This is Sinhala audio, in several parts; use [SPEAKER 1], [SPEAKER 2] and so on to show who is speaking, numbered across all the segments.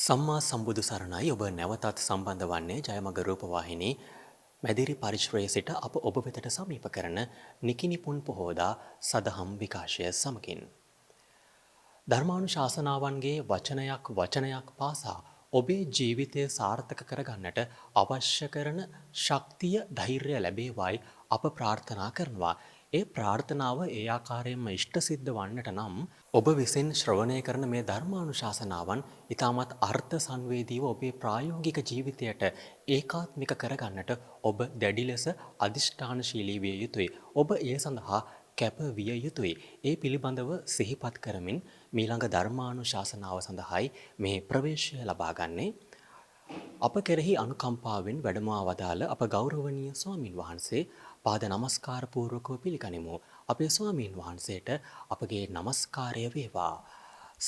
[SPEAKER 1] සම්මා සම්බුදු සරණයි ඔබ නැවතත් සම්බන්ධ වන්නේ ජයමග රූපවාහිනී මැදිරි පරිශ්‍රයේ සිට අප ඔබ වෙතට සමීප කරන නිකිනිපුන් පොහෝදා සදහම් විකාශය සමගින්. ධර්මානුශාසනාවන්ගේ වචනයක් පාසා ඔබේ ජීවිතය සාර්ථක කරගන්නට අවශ්‍ය කරන ශක්තිය ධෛර්යය ලැබේවායි අප ප්‍රාර්ථනා කරනවා. ඒ ප්‍රාර්ථනාව ඒ ආකාරයෙන්ම ඉෂ්ට සිද්ධ වන්නට නම් ඔබ විසින් ශ්‍රවණය කරන මේ ධර්මානුශාසනාවන් ඉතාමත් අර්ථ සංවේදීව ඔබේ ප්‍රායෝගික ජීවිතයට ඒකාත්මික කරගන්නට ඔබ දැඩි ලෙස අධිෂ්ඨානශීලී විය යුතුයි. ඔබ ඒ සඳහා කැප විය යුතුයි. ඒ පිළිබඳව සිහිපත් කරමින් මීළඟ ධර්මානුශාසනාව සඳහායි මේ ප්‍රවේශය ලබා ගන්නේ. අප කෙරෙහි අනුකම්පාවෙන් වැඩමවා වදාළ අප ගෞරවනීය ස්වාමින් වහන්සේ පාද නමස්කාර පූර්වකව පිළිගනිමු. අපේ ස්වාමීන් වහන්සේට අපගේ නමස්කාරය වේවා.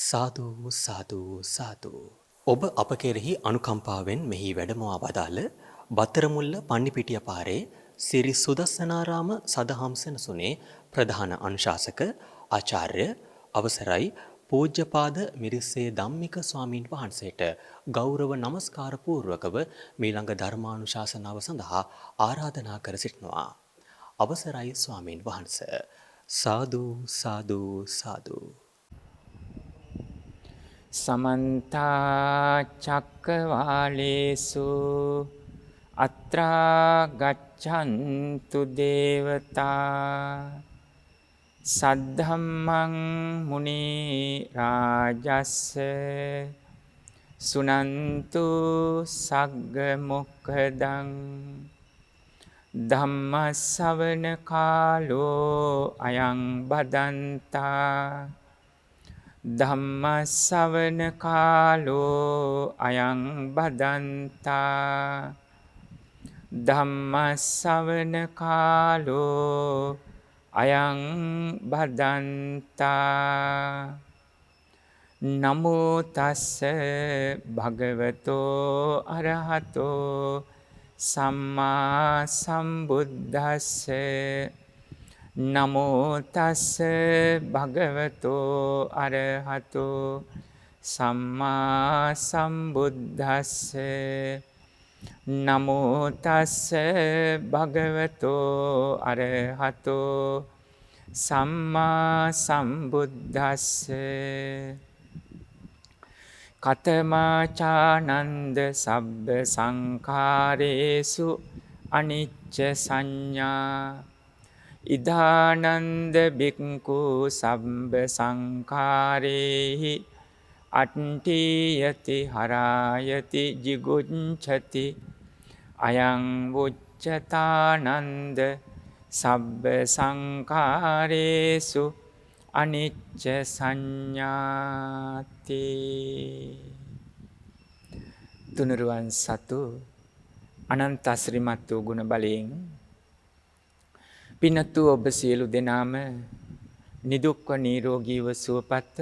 [SPEAKER 1] සාදු සාදු සාදු. ඔබ අප කෙරෙහි අනුකම්පාවෙන් මෙහි වැඩමවා වදාළ බත්තරමුල්ල පන්නිපිටිය පාරේ සිරි සුදස්සනාරාම සදහම් සෙනසුනේ ප්‍රධාන අනුශාසක ආචාර්ය අවසරයි පූජ්‍යපාද මිරිස්සේ ධම්මික ස්වාමීන් වහන්සේට ගෞරව නමස්කාර පූර්වකව මීළඟ ධර්මානුශාසනාව සඳහා ආරාධනා කර සිටිනවා. අවසරයි ස්වාමීන් වහන්ස. සාදු සාදු සාදු.
[SPEAKER 2] සමන්ත චක්කවාලේසු අත්‍රා ගච්ඡන්තු දේවතා සද්ධම්මං මුනි රාජස්ස සුනන්තු සග්ග මොක්ඛදං ධම්ම ශ්‍රවණ කාලෝ අයං බදන්තා ධම්ම ශ්‍රවණ කාලෝ අයං බදන්තා ධම්ම ශ්‍රවණ කාලෝ අයං බදන්තා නමෝ තස්ස භගවතෝ අරහතෝ සම්මා සම්බුද්දස්ස නමෝ තස්ස භගවතෝ අරහතෝ සම්මා සම්බුද්දස්ස නමෝ තස්ස භගවතෝ අරහතෝ සම්මා සම්බුද්දස්ස කතමාචානන්ද සබ්බ සංඛාරේසු අනිච්ච සංඥා ඉදානන්ද බික්ඛු සබ්බ සංඛාරේහි අට්ඨියති හරායති jigucchati අයං උච්චතානන්ද සබ්බ සංඛාරේසු අනිච්ච සංඥාති. තුනුරුවන් සතු අනන්ත ශ්‍රීමත් වූ ගුණ බලයෙන් පිනතු ඔබ සියලු දෙනාම නිදුක්ව නිරෝගීව සුවපත්ව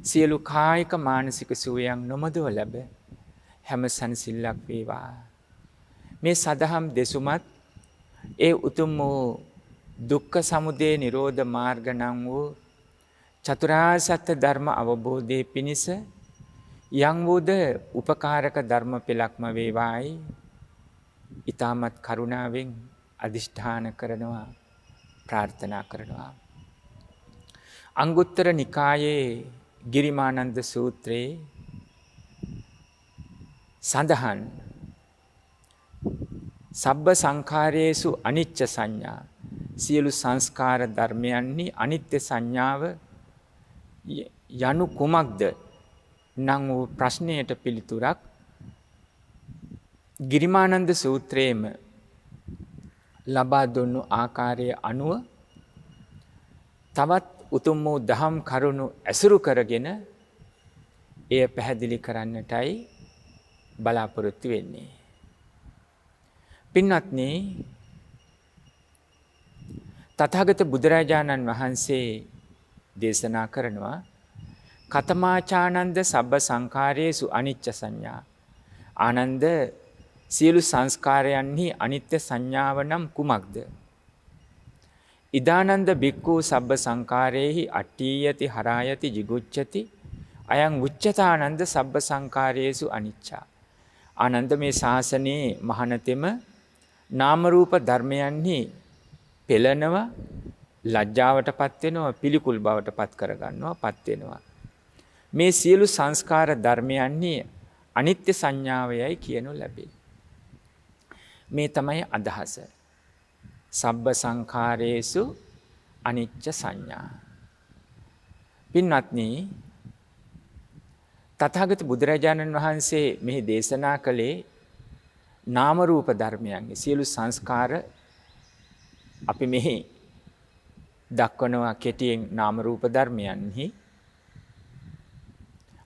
[SPEAKER 2] සියලු කායික මානසික සුවයන් නොමදව ලැබ හැම සනසිල්ලක් වේවා. මේ සදහම් දෙසුමත් ඒ උතුම් වූ දුක්ඛ සමුදය නිරෝධ මාර්ග නම් වූ චතුරාර්ය සත්‍ය ධර්ම අවබෝධයේ පිණිස යම් වූද උපකාරක ධර්ම පෙළක්ම වේවායි ඊ타මත් කරුණාවෙන් අදිෂ්ඨාන කරනවා ප්‍රාර්ථනා කරනවා. අංගුත්තර නිකායේ ගිරිමානන්ද සූත්‍රයේ සඳහන් සබ්බ සංඛාරයේසු අනිච්ච සංඥා සියලු සංස්කාර ධර්මයන්හි අනිත්‍ය සංඥාව යනු කුමක්ද නම් වූ ප්‍රශ්නයට පිළිතුරක් ගිරිමානන්ද සූත්‍රයේම ලබා දුන්නු ආකාරයේ අනුව තවත් උතුම් වූ දහම් කරුණු ඇසුරු කරගෙන එය පැහැදිලි කරන්නටයි බලාපොරොත්තු වෙන්නේ. පින්වත්නි, තථාගත බුදුරජාණන් වහන්සේ දේශනා කරනවා කතමාචානන්ද සබ්බ සංඛාරේසු අනිච්ච සංඥා. ආනන්ද සියලු සංස්කාරයන්හි අනිත්‍ය සංඥාව නම් කුමක්ද? ඉදානන්ද බික්ඛු සබ්බ සංඛාරේහි අට්ඨියති හරායති jigucchati අයං උච්චතානන්ද සබ්බ සංකාරයේසු අනිච්චා. ආනන්ද මේ ශාසනයේ මහානතෙම නාම රූප ධර්මයන්හි පෙළෙනවා, ලැජ්ජාවටපත් වෙනවා, පිළිකුල් බවටපත් කරගන්නවා, පත් වෙනවා. මේ සියලු සංස්කාර ධර්මයන්හි අනිත්‍ය සංඥාවයයි කියනු ලැබේ. මේ තමයි අදහස. සබ්බ සංඛාරේසු අනිච්ච සංඥා. පින්වත්නි, තථාගත බුදුරජාණන් වහන්සේ මෙහි දේශනා කළේ නාම රූප ධර්මයන්ගේ සියලු සංස්කාර අපි මෙහි දක්වනවා කෙටියෙන් නාම රූප ධර්මයන්හි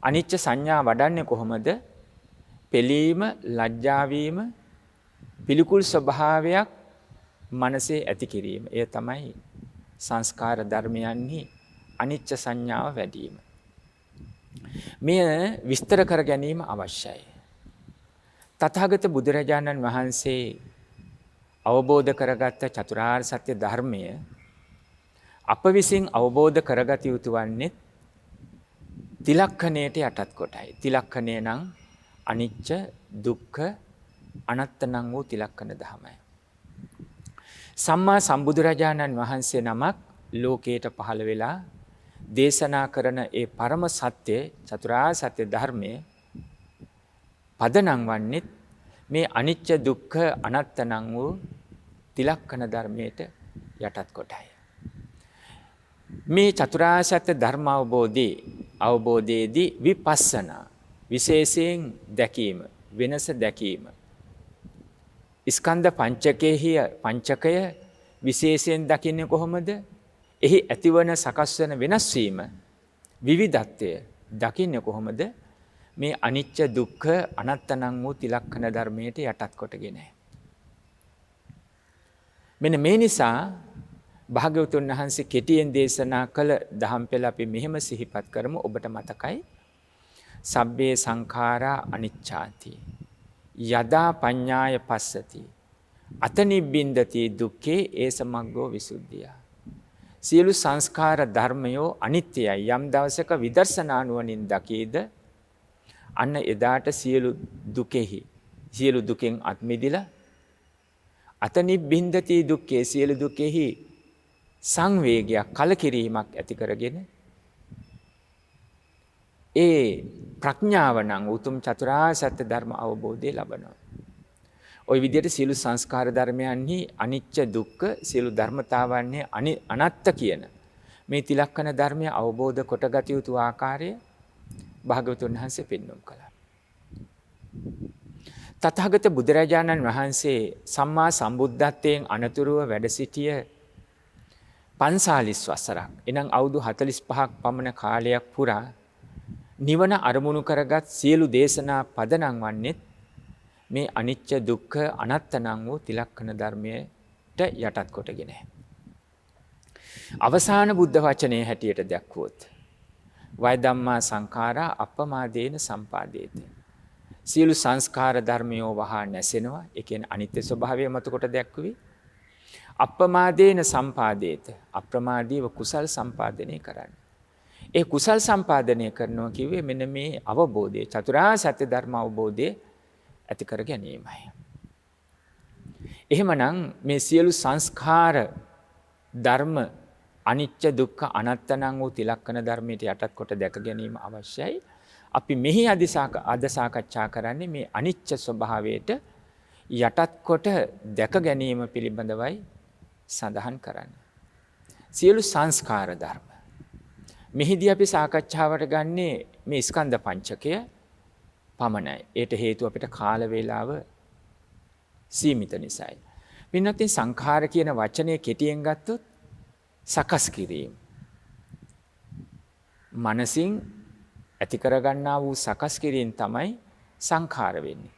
[SPEAKER 2] අනිච්ච සංඥා වඩන්නේ කොහොමද? පෙළීම, ලැජ්ජා වීම, පිළිකුල් ස්වභාවයක් මනසේ ඇති කිරීම. එය තමයි සංස්කාර ධර්මයන්හි අනිච්ච සංඥාව වැඩි වීම. මෙය විස්තර කර ගැනීම අවශ්‍යයි. තථාගත බුදුරජාණන් වහන්සේ අවබෝධ කරගත් චතුරාර්ය සත්‍ය ධර්මය අප විසින් අවබෝධ කරගත යුතු වන්නේ තිලක්ෂණයට යටත් කොටයි. තිලක්ෂණය නම් අනිච්ච, දුක්ඛ, අනාත්ම නම් වූ තිලක්ෂණ ධර්මයි. සම්මා සම්බුදුරජාණන් වහන්සේ නමක් ලෝකයට පහළ වෙලා දේශනා කරන ඒ පරම සත්‍ය චතුරාර්ය සත්‍ය ධර්මයේ පදනම් වන්නේ මේ අනිච්ච, දුක්ඛ, අනාත්ම නම් වූ තිලක්ෂණ ධර්මයට යටත් කොටයි. මේ චතුරාර්ය සත්‍ය ධර්ම අවබෝධයේදී විපස්සනා විශේෂයෙන් දැකීම, වෙනස දැකීම, ස්කන්ධ පංචකය විශේෂයෙන් දකින්නේ කොහොමද? එහි ඇතිවන සකස් වෙන වෙනස් වීම, විවිධත්වය දකින්නේ කොහොමද? මේ අනිච්ච, දුක්ඛ, අනාත්ම නම් වූ තිලක්ෂණ ධර්මයට යටත් කොටගෙන. මෙන්න මේ නිසා භාග්‍යවතුන් වහන්සේ කෙටියෙන් දේශනා කළ දහම් පෙළ අපි මෙහෙම සිහිපත් කරමු. ඔබට මතකයි සබ්බේ සංඛාරා අනිච්ඡාති යදා පඤ්ඤාය පස්සති අතනිබ්බින්දති දුක්ඛේ ඒසමග්ගෝ විසුද්ධිය. සියලු සංස්කාර ධර්මයෝ අනිත්‍යයි. යම් දවසක විදර්ශනා නුවණින් දකීද අන්න එදාට සියලු දුකෙන් අත් මිදිලා අතනිබ්බින්දති දුක්ඛේ සියලු දුකෙහි සංවේගයක්, කලකිරීමක් ඇති කරගෙන ඒ ප්‍රඥාව නම් උතුම් චතුරාර්ය සත්‍ය ධර්ම අවබෝධය ලබනවා. ওই විදිහට සියලු සංස්කාර ධර්මයන්හි අනිච්ච, දුක්ඛ, සියලු ධර්මතාවන්හි අනාත්ත කියන මේ තිලක්ෂණ ධර්මය අවබෝධ කොටගත යුතු ආකාරය භාග්‍යවතුන් වහන්සේ පෙන්වුම් කළා. තථාගත බුදුරජාණන් වහන්සේ සම්මා සම්බුද්ධත්වයෙන් අනතුරුව වැඩ සිටිය 45 වසරක්, එනම් අවුරුදු 45ක් පමණ කාලයක් පුරා නිවන අරමුණු කරගත් සියලු දේශනා පදනම් වන්නේ මේ අනිච්ච, දුක්ඛ, අනාත්ම නම් වූ තිලක්ෂණ ධර්මයට යටත් කොටගෙන. අවසාන බුද්ධ වචනයේ හැටියට දැක්වුවොත් වය ධම්මා සංඛාරා අප්පමාදේන සම්පාදේත. සියලු සංස්කාර ධර්මයෝ වහා නැසෙනවා. ඒ කියන්නේ අනිත්‍ය ස්වභාවය මත කොට දැක්වුවේ. අප්පමාදේන සම්පාදේත. අප්‍රමාදීව කුසල් සම්පාදනය කරන්න. ඒ කුසල් සම්පාදනය කරනවා කිව්වේ මෙන්න මේ අවබෝධය, චතුරාර්ය සත්‍ය ධර්ම අවබෝධය ඇති කර ගැනීමයි. එහෙමනම් මේ සියලු සංස්කාර ධර්ම අනිච්ච, දුක්ඛ, අනාත්ම නම් වූ තිලක්ෂණ ධර්මයට යටත් කොට දැක ගැනීම අවශ්‍යයි. අපි මෙහි අද සාකච්ඡා කරන්නේ මේ අනිච්ච ස්වභාවයට යටත් කොට දැක ගැනීම පිළිබඳවයි සඳහන් කරන්නේ. සියලු සංස්කාර ධර්ම. මෙහිදී අපි සාකච්ඡාවට ගන්නේ මේ ස්කන්ධ පංචකය පමණයි. ඒට හේතුව අපිට කාල වේලාව සීමිත නිසායි. පින්නත් සංඛාර කියන වචනය කෙටියෙන් ගත්තොත් සකස් කිරීම. මනසින් ඇති කරගන්නා වූ සකස් කිරීම තමයි සංඛාර වෙන්නේ.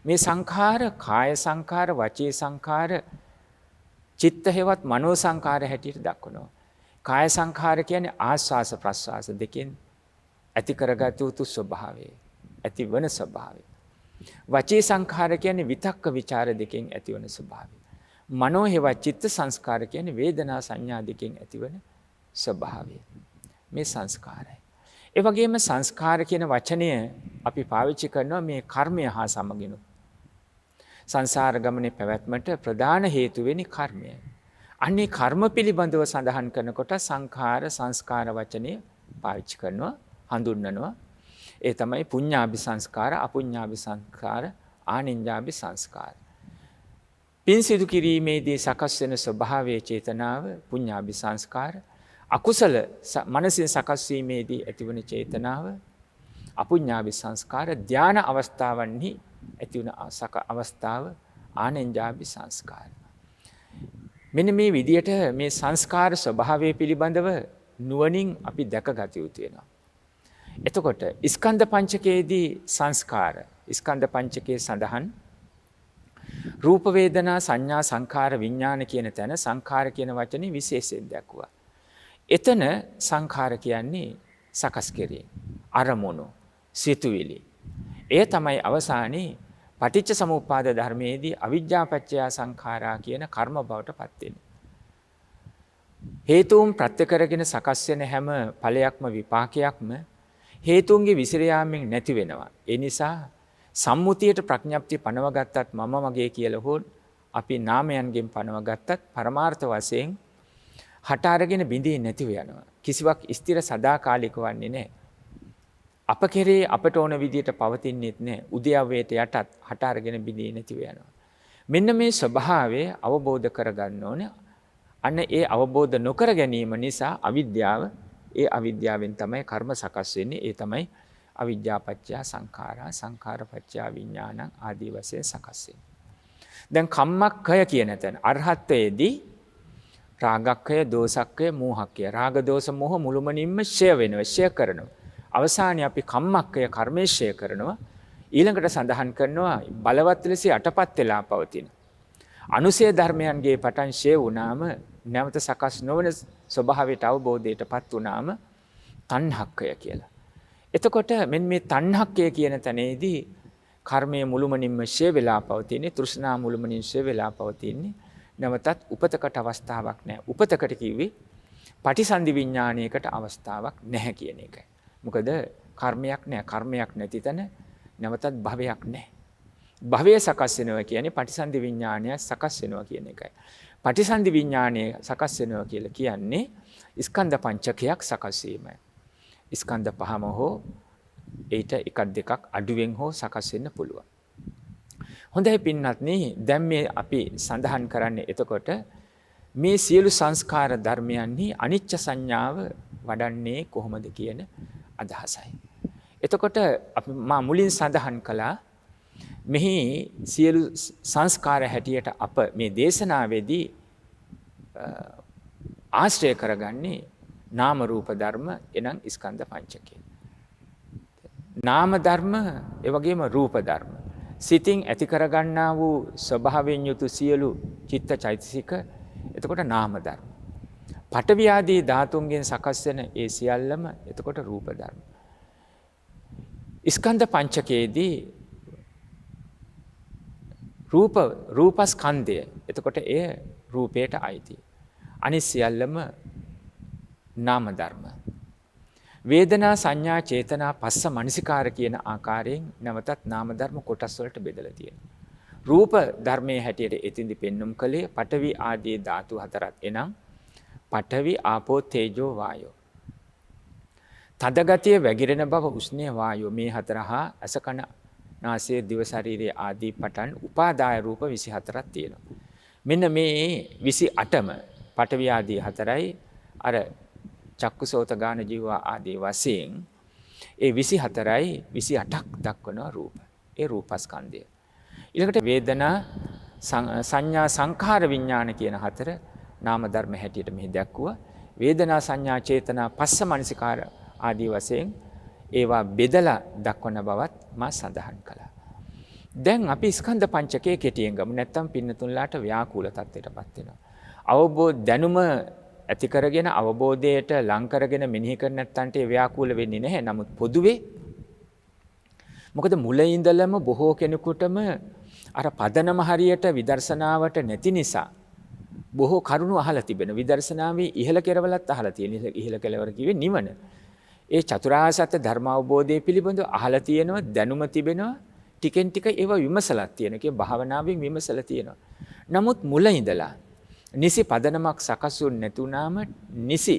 [SPEAKER 2] මේ සංඛාර කාය සංඛාර, වචී සංඛාර, චිත්ත හේවත් මනෝ සංඛාර හැටියට දක්වනවා. කාය සංඛාර කියන්නේ ආස්වාස ප්‍රස්වාස දෙකෙන් ඇති කරගත යුතු ස්වභාවය, ඇති වන ස්වභාවය. වචී සංඛාර කියන්නේ විතක්ක ਵਿਚාර දෙකෙන් ඇතිවන ස්වභාවය. මනෝ හේවත් චිත්ත සංස්කාර කියන්නේ වේදනා සංඥා දෙකෙන් ඇතිවන ස්වභාවය. මේ සංස්කාරයි. ඒ වගේම සංස්කාර කියන වචනය අපි පාවිච්චි කරනවා මේ කර්මය හා සමගිනු. සංසාර ගමනේ පැවැත්මට ප්‍රධාන හේතු වෙන්නේ කර්මය. අන්නේ කර්ම පිළිබඳව සඳහන් කරනකොට සංඛාර සංස්කාර වචනය පාවිච්චි කරනවා, හඳුන්වනවා. ඒ තමයි පුඤ්ඤාභි සංස්කාර, අපුඤ්ඤාභි සංස්කාර, ආනිඤ්ඤාභි සංස්කාර. පින් සිදු කිරීමේදී සකස් වෙන ස්වභාවයේ චේතනාව පුඤ්ඤාභි සංස්කාර. අකුසල මනසින් සකස් වීමේදී ඇතිවන චේතනාව අපුඤ්ඤාභි සංස්කාර. ධාන අවස්ථාවන්හි ඇතිවන අවස්ථාව ආනෙන්ජාභි සංස්කාර. මෙන්න මේ විදියට මේ සංස්කාර ස්වභාවය පිළිබඳව නුවණින් අපි දැකගත යුතු වෙනවා. එතකොට ස්කන්ධ පංචකයේදී සංස්කාර ස්කන්ධ පංචකයේ සඳහන් රූප වේදනා සංඥා සංඛාර විඥාන කියන තැන සංඛාර කියන වචනේ විශේෂයෙන් දැක්වුවා. එතන සංඛාර කියන්නේ සකස් කිරීම, අරමුණු, සිතුවිලි. එය තමයි අවසානයේ පටිච්ච සමුප්පාද ධර්මයේදී අවිජ්ජා පත්‍ය සංඛාරා කියන කර්ම බවට පත් වෙන්නේ. හේතුන් ප්‍රත්‍ය කරගෙන සකස් වෙන හැම ඵලයක්ම විපාකයක්ම හේතුන්ගේ විසිර යාමෙන් නැති වෙනවා. ඒ නිසා සම්මුතියට ප්‍රඥප්තිය පනව ගත්තත් මම මගේ කියලා හෝ අපි නාමයන්ගෙන් පනව ගත්තත් පරමාර්ථ වශයෙන් හට අරගෙන බිඳී නැතිව යනවා. කිසිවක් ස්ථිර සදාකාලික වන්නේ නැහැ. අප කෙරේ අපට ඕන විදියට පවතින්නේත් නැහැ. උද්‍යවයට යටත් හට අරගෙන බිඳී නැතිව යනවා. මෙන්න මේ ස්වභාවය අවබෝධ කරගන්න ඕනේ. අන්න ඒ අවබෝධ නොකර ගැනීම නිසා අවිද්‍යාව, ඒ අවිද්‍යාවෙන් තමයි කර්ම සකස් වෙන්නේ. ඒ තමයි අවිජ්ජා පත්‍ය සංඛාරා සංඛාර පත්‍ය විඥානං ආදී වශයෙන් සකස් වෙන්නේ. දැන් කම්මක්ඛය කියන තැන අරහත්ත්වයේදී රාගක්ඛය, දෝසක්ඛය, මෝහක්ඛය. රාග දෝස මෝහ මුළුමනින්ම ෂය වෙනවා, ෂය කරනවා. අවසානයේ අපි කම්මක්ඛය කර්මයේ ෂය කරනවා. ඊළඟට සඳහන් කරනවා බලවත් ලෙස යටපත් වෙලා පවතින. අනුසය ධර්මයන්ගේ පටන් ෂය වුණාම නැවත සකස් නොවන ස්වභාවයට අවබෝධයටපත් වුණාම තණ්හක්ඛය කියලා. එතකොට මෙන්න මේ තණ්හක්ඛය කියන තැනේදී කර්මයේ මුළුමනින්ම ෂය වෙලා පවතින්නේ, තෘෂ්ණා මුළුමනින් ෂය වෙලා පවතින්නේ. නැවතත් උපතකට අවස්ථාවක් නැහැ. උපතකට කිව්වේ පටිසන්ධි විඥානයකට අවස්ථාවක් නැහැ කියන එකයි. මොකද කර්මයක් නැහැ. කර්මයක් නැති තැන නැවතත් භවයක් නැහැ. භවය සකස් වෙනවා කියන්නේ පටිසන්ධි විඥානය සකස් වෙනවා කියන එකයි. පටිසන්ධි විඥානය සකස් වෙනවා කියලා කියන්නේ ස්කන්ධ පංචකයක් සකස් වීමයි. ස්කන්ධ පහම හෝ ඊට එකක් දෙකක් අඩුවෙන් හෝ සකස් වෙන්න පුළුවන්. හොඳයි පින්වත්නි, දැන් මේ අපි සඳහන් කරන්නේ එතකොට මේ සියලු සංස්කාර ධර්මයන්හි අනිච්ච සංඥාව වඩන්නේ කොහොමද කියන අදහසයි. එතකොට අපි මා මුලින් සඳහන් කළා මෙහි සියලු සංස්කාර හැටියට අප මේ දේශනාවේදී ආශ්‍රය කරගන්නේ නාම රූප ධර්ම එනම් ස්කන්ධ පංචකය. නාම ධර්ම ඒ වගේම රූප ධර්ම. සිතින් ඇති කරගන්නා වූ ස්වභාවයෙන් යුතු සියලු චිත්ත චෛතසික එතකොට නාම ධර්ම. පඨවි ආදී ධාතුන්ගෙන් සකස් වෙන ඒ සියල්ලම එතකොට රූප ධර්ම. ස්කන්ධ පංචකයේදී රූපස්කන්ධය එතකොට එය රූපයට අයිති. අනිත් සියල්ලම නාම ධර්ම. වේදනා සංඥා චේතනා පස්ස මනසිකාර කියන ආකාරයෙන් නැවතත් නාම ධර්ම කොටස් වලට බෙදලා තියෙනවා. රූප ධර්මයේ හැටියට එතින්දි පෙන්눔 කළේ පඨවි ආදී ධාතු හතරක් එනම් පඨවි ආපෝ තේජෝ වායෝ. තදගතිය වැగిරෙන බව උෂ්ණය වායෝ මේ හතර හා අසකන නාසය දිව ශරීරයේ ආදී පටන් උපාදාය රූප 24ක් තියෙනවා. මෙන්න මේ 28ම පඨවි ආදී හතරයි අර චක්කුසෝත ගාන ජීවා ආදී වශයෙන් ඒ 24යි 28ක් දක්වන රූප. ඒ රූපස්කන්ධය. ඊළඟට වේදනා සංඥා සංඛාර විඥාන කියන හතර නාම ධර්ම හැටියට මෙහි දැක්වුවා. වේදනා සංඥා චේතනා පස්ස මනසිකාර ආදී වශයෙන් ඒවා බෙදලා දක්වන බවත් මා සඳහන් කළා. දැන් අපි ස්කන්ධ පංචකයේ කෙටියෙන් ගමු. නැත්තම් පින්නතුන්ලාට ව්‍යාකූල තත්ත්වයටපත් වෙනවා. අවබෝධ දැනුම ඇති කරගෙන අවබෝධයට ලං කරගෙන මෙනෙහි කර නැත්තන්ට ඒ ව්‍යාකූල වෙන්නේ නැහැ. නමුත් පොදුවේ මොකද මුලින් ඉඳලම බොහෝ කෙනෙකුටම අර පදනම හරියට විදර්ශනාවට නැති නිසා බොහෝ කරුණු අහලා තිබෙන. විදර්ශනාවේ ඉහළ කෙරවලත් අහලා තියෙන. ඉහළ කෙලවර කිව්වේ නිවන. ඒ චතුරාර්ය සත්‍ය ධර්ම අවබෝධය පිළිබඳව අහලා තියෙනවා, දැනුම තිබෙනවා, ටිකෙන් ටික ඒවා විමසලා තියෙනවා. කිය භාවනාවෙන් විමසලා තියෙනවා. නමුත් මුල ඉඳලා නිසි පදනමක් සකස් වුනේ නැතුණාම නිසි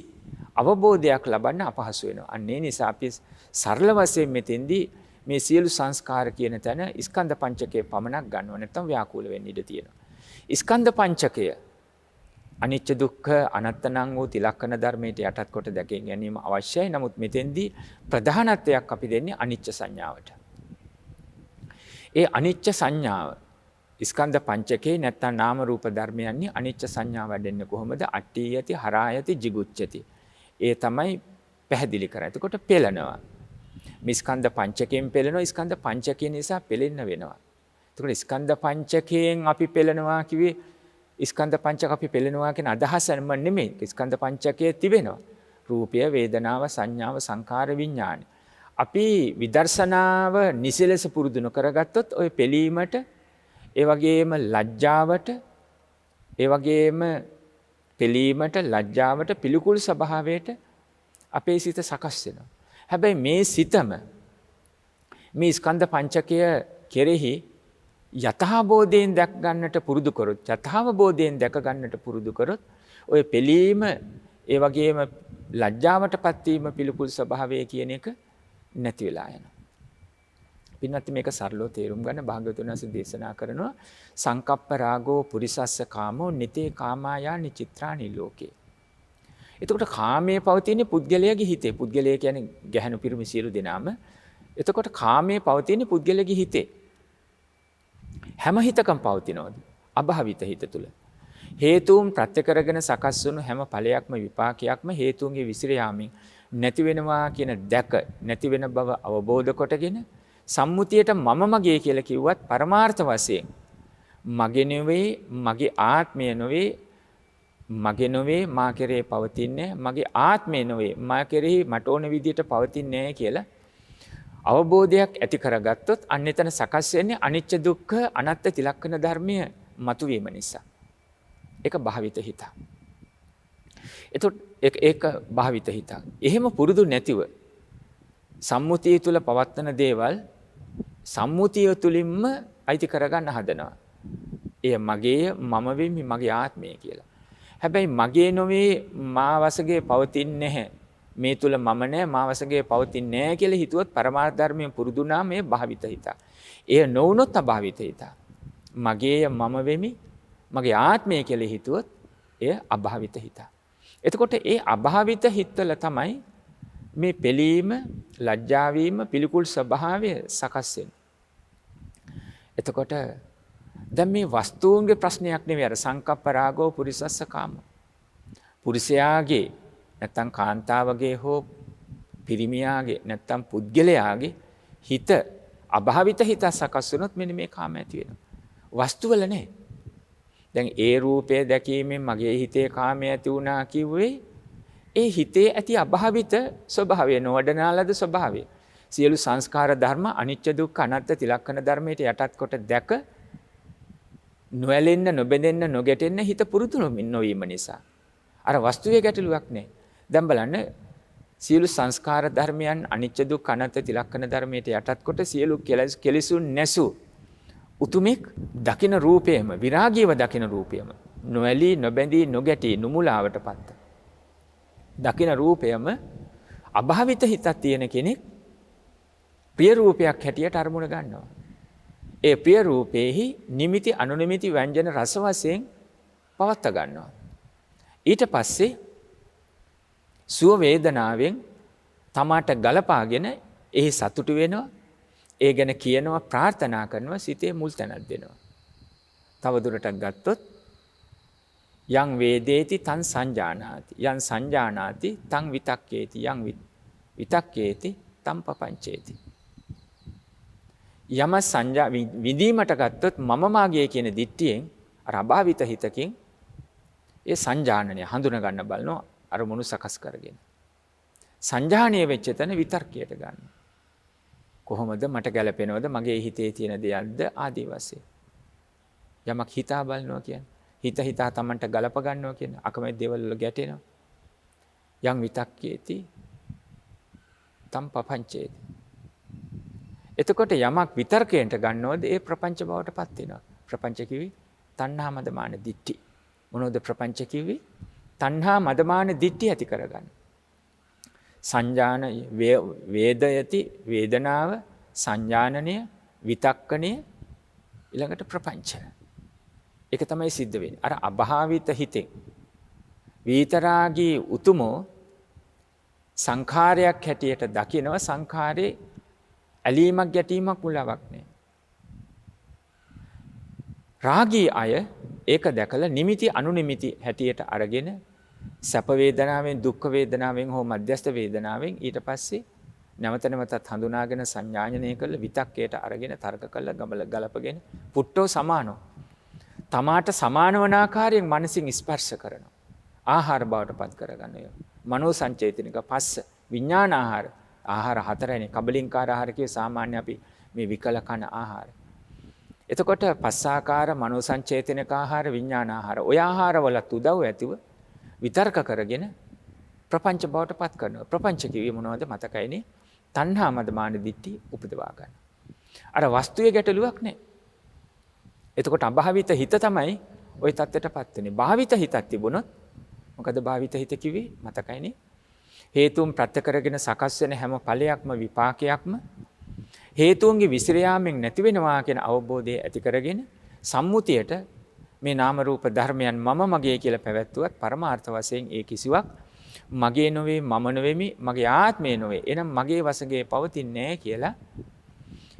[SPEAKER 2] අවබෝධයක් ලබන්න අපහසු වෙනවා. අන්න ඒ නිසා අපි සරල වශයෙන් මෙතෙන්දී මේ සියලු සංස්කාර කියන තැන ස්කන්ධ පංචකය පමණක් ගන්නවා. නැත්නම් ව්‍යාකූල වෙන්න ඉඩ තියෙනවා. ස්කන්ධ පංචකය අනිච්ච දුක්ඛ අනාත්මං වූ තිලක්කන ධර්මයට යටත් කොට දැක ගැනීම අවශ්‍යයි. නමුත් මෙතෙන්දී ප්‍රධානත්වයක් අපි දෙන්නේ අනිච්ච සංඥාවට. ඒ අනිච්ච සංඥාව ස්කන්ධ පංචකේ නැත්නම් නාම රූප ධර්මයන්හි අනිච්ච සංඥාව වැඩෙන්නේ කොහොමද? අට්ඨියති හරායති jigucchati. ඒ තමයි පැහැදිලි කරා. එතකොට පෙළනවා. මේ ස්කන්ධ පංචකයෙන් පෙළෙනවා. ස්කන්ධ පංචකය නිසා පෙළෙන්න වෙනවා. එතකොට ස්කන්ධ පංචකයෙන් අපි පෙළෙනවා කිව්වේ ස්කන්ධ පංචක අපි පෙළෙනවා කියන අදහසම නෙමෙයි. ස්කන්ධ පංචකයේ තිබෙනවා. රූපය, වේදනාව, සංඥාව, සංකාර, විඥාන. අපි විදර්ශනාව නිසලස පුරුදු නොකරගත්තොත් ඔය පෙළීමට, ඒ වගේම ලැජ්ජාවට, ඒ වගේම පෙළීමට, ලැජ්ජාවට, පිළිකුල් ස්වභාවයට අපේ සිත සකස් වෙනවා. හැබැයි මේ සිතම මේ ස්කන්ධ පංචකය කෙරෙහි යථාබෝධයෙන් දැක ගන්නට පුරුදු කරොත්, යථාබෝධයෙන් දැක ගන්නට පුරුදු කරොත් ඔය පෙළීම, ඒ වගේම ලැජ්ජාවටපත් වීම, පිළිකුල් ස්වභාවය කියන එක නැති වෙලා යනවා. පින්වත් මේක සරලව තේරුම් ගන්න භාග්‍යවතුන් වහන්සේ දේශනා කරනවා සංකප්ප රාගෝ පුරිසස්ස කාමෝ නිතේ කාමායානි චිත්‍රානි ලෝකේ. එතකොට කාමයේ පවතින පුද්ගලයාගේ හිතේ. පුද්ගලයා කියන්නේ ගැහණු පිරිමි සියලු දෙනාම. එතකොට කාමයේ පවතින පුද්ගලයාගේ හිතේ. හැම හිතකම පවතිනවද? අභාවිත හිත තුල. හේතුන් ප්‍රත්‍ය කරගෙන සකස් වුණු හැම ඵලයක්ම විපාකයක්ම හේතුන්ගේ විසිර යාමින් නැති වෙනවා කියන දැක, නැති වෙන බව අවබෝධ කොටගෙන සම්මුතියට මම මගේ කියලා කිව්වත් පරමාර්ථ වශයෙන් මගේ නෙවෙයි, මගේ ආත්මය නෙවෙයි, මගේ නෙවෙයි මා කෙරේ පවතින්නේ, මගේ ආත්මය නෙවෙයි මා කෙරෙහි මට ඕන විදියට පවතින්නේ නැහැ කියලා අවබෝධයක් ඇති කරගත්තොත් අන්න එතන සකස් වෙන්නේ අනිච්ච දුක්ඛ අනාත්ම තිලක්කන ධර්මය මතුවීම නිසා. ඒක භාවිත හිත. එතකොට ඒක භාවිත හිත. එහෙම පුරුදු නැතිව සම්මුතිය තුල පවත්තන දේවල් සම්මුතිය තුලින්ම අයිති කරගන්න හදනවා. එය මගේ, මම වෙමි, මගේ ආත්මය කියලා. හැබැයි මගේ නොවේ, මා වශයෙන් පවතින්නේ නැහැ. මේ තුල මම නැහැ, මා වශයෙන් පවතින්නේ නැහැ කියලා හිතුවොත් පරමාර්ථ ධර්මයෙන් පුරුදුනා මේ භාවිත හිත. එය නොවුනොත් අභාවිත හිත. මගේ, මම වෙමි, මගේ ආත්මය කියලා හිතුවොත් එය අභාවිත හිත. එතකොට ඒ අභාවිත හිතවල තමයි මේ පෙළීම, ලැජ්ජා වීම, පිළිකුල් ස්වභාවය සකස් වෙන්නේ. එතකොට දැන් මේ වස්තුන්ගේ ප්‍රශ්නයක් නෙවෙයි අර සංකප්ප රාගෝ පුරිසස්ස කාම. පුරුෂයාගේ නැත්තම් කාන්තාවගේ හෝ පිරිමියාගේ නැත්තම් පුද්ගලයාගේ හිත අභාවිත හිත සකස් වුණොත් මෙන්න මේ කාම ඇති වෙනවා. වස්තුවල නේ. දැන් ඒ රූපය දැකීමෙන් මගේ හිතේ කාමය ඇති වුණා කිව්වේ ඒ හිතේ ඇති අභාවිත ස්වභාවය, නොවඩනාලද ස්වභාවය. සියලු සංස්කාර ධර්ම අනිච්ච දුක්ඛ අනාත්ම තිලක්කන ධර්මයට යටත් කොට දැක නොඇලෙන්න, නොබැඳෙන්න, නොගැටෙන්න හිත පුරුදු නොවීම නිසා. අර වස්තුවේ ගැටලුවක් නෑ. දැන් බලන්න සියලු සංස්කාර ධර්මයන් අනිච්ච දුක්ඛ අනාත්ම තිලක්කන ධර්මයට යටත් කොට සියලු කෙලෙසුන් නැසු උතුමෙක් දකින රූපයම, විරාගීව දකින රූපයම, නොඇලී, නොබැඳී, නොගැටී, නුමුලාවටපත් දකින රූපයම අභාවිත හිතක් තියෙන කෙනෙක් ප්‍රිය රූපයක් හැටියට අරමුණ ගන්නවා. ඒ ප්‍රිය රූපේහි නිමිති, අනුනිමිති, ව්‍යංජන රස වශයෙන් පවත්ත ගන්නවා. ඊට පස්සේ සුව වේදනාවෙන් තමාට ගලපාගෙන එහි සතුටු වෙනවා. ඒ ගැන කියනවා, ප්‍රාර්ථනා කරනවා, සිතේ මුල් තැනක් දෙනවා. තව දුරටත් ගත්තොත් යං වේදේති තං සංජානාති, යං සංජානාති තං විතක්කේති, යං විතක්කේති තං පපංචේති. යම සංජා විදීමට ගත්තොත් මම මාගේ කියන දිට්ඨියෙන් අර අභාවිත හිතකින් ඒ සංජානනය හඳුන ගන්න බලනවා අරමුණු සකස් කරගෙන. සංජානනීය වෙච්ච තැන විතර්කයට ගන්න. කොහොමද මට ගැලපෙනවද, මගේ හිතේ තියෙන දෙයක්ද ආදී වශයෙන්. යමක් හිතා බලනවා කියන්නේ හිතා තමන්ට ගලප ගන්නවා කියන අකමැති දේවල් වල ගැටෙනවා. යම් විතක්කේති තම් පපංචේති. එතකොට යමක් විතර්කයට ගන්නවද ඒ ප්‍රපංච බවට පත් වෙනවා. ප්‍රපංච කිවි තණ්හා මදමාන දිට්ඨි. මොනෝද ප්‍රපංච කිවි? තණ්හා මදමාන දිට්ඨි ඇති කරගන්න. සංජාන වේදයති වේදනාව සංජානනය විතක්කණය ඊළඟට ප්‍රපංච. ඒක තමයි සිද්ධ වෙන්නේ. අර අභාවිත හිතෙන් විතරාගී උතුමෝ සංඛාරයක් හැටියට දකිනවා. සංඛාරේ ඇලීමක් ගැටීමක් මුලාවක් නෑ. රාගී අය ඒක දැකලා නිමිති අනුනිමිති හැටියට අරගෙන සැප වේදනාවෙන් දුක්ඛ වේදනාවෙන් හෝ මධ්‍යස්ථ වේදනාවෙන් ඊට පස්සේ නැවත නැවතත් හඳුනාගෙන සංඥාඥනය කළ විතක්කයට අරගෙන තර්ක කළ ගලපගෙන පුට්ටෝ සමානෝ තමාට සමාන වන ආකාරයෙන් මනසින් ස්පර්ශ කරනවා. ආහාර බවට පත් කරගන්නවා. මනෝ සංචේතනික පස්ස විඥාන ආහාර හතරනේ. කබලින්කාර ආහාර කිය සාමාන්‍ය අපි මේ විකල කන ආහාර. එතකොට පස්සාකාර මනෝ සංචේතනික ආහාර විඥාන ආහාර. ඔය ආහාරවලත් උදව් ඇතිව විතර්ක කරගෙන ප්‍රපංච බවට පත් කරනවා. ප්‍රපංච කිව්වේ මොනවද මතකයිනේ? තණ්හා මදමාන දිට්ඨි උපදවා ගන්න. අර වස්තුවේ ගැටලුවක් නැහැ. එතකොට අභාවිත හිත තමයි ওই தත්ත්වයටපත් වෙන්නේ. භාවිත හිතක් තිබුණොත් මොකද භාවිත හිත කිව්වේ මතකයිනේ? හේතුන් ප්‍රත්‍ය කරගෙන සකස් වෙන හැම ඵලයක්ම විපාකයක්ම හේතුන්ගේ විසිර යාමෙන් නැති වෙනවා කියන අවබෝධය ඇති කරගෙන සම්මුතියට මේ නාම රූප ධර්මයන් මම මගේ කියලා පැවැත්වුවත් පරමාර්ථ වශයෙන් ඒ කිසිවක් මගේ නොවේ මම නෙවෙමි මගේ ආත්මය නොවේ එනම් මගේ වශයෙන් පවතින්නේ නැහැ කියලා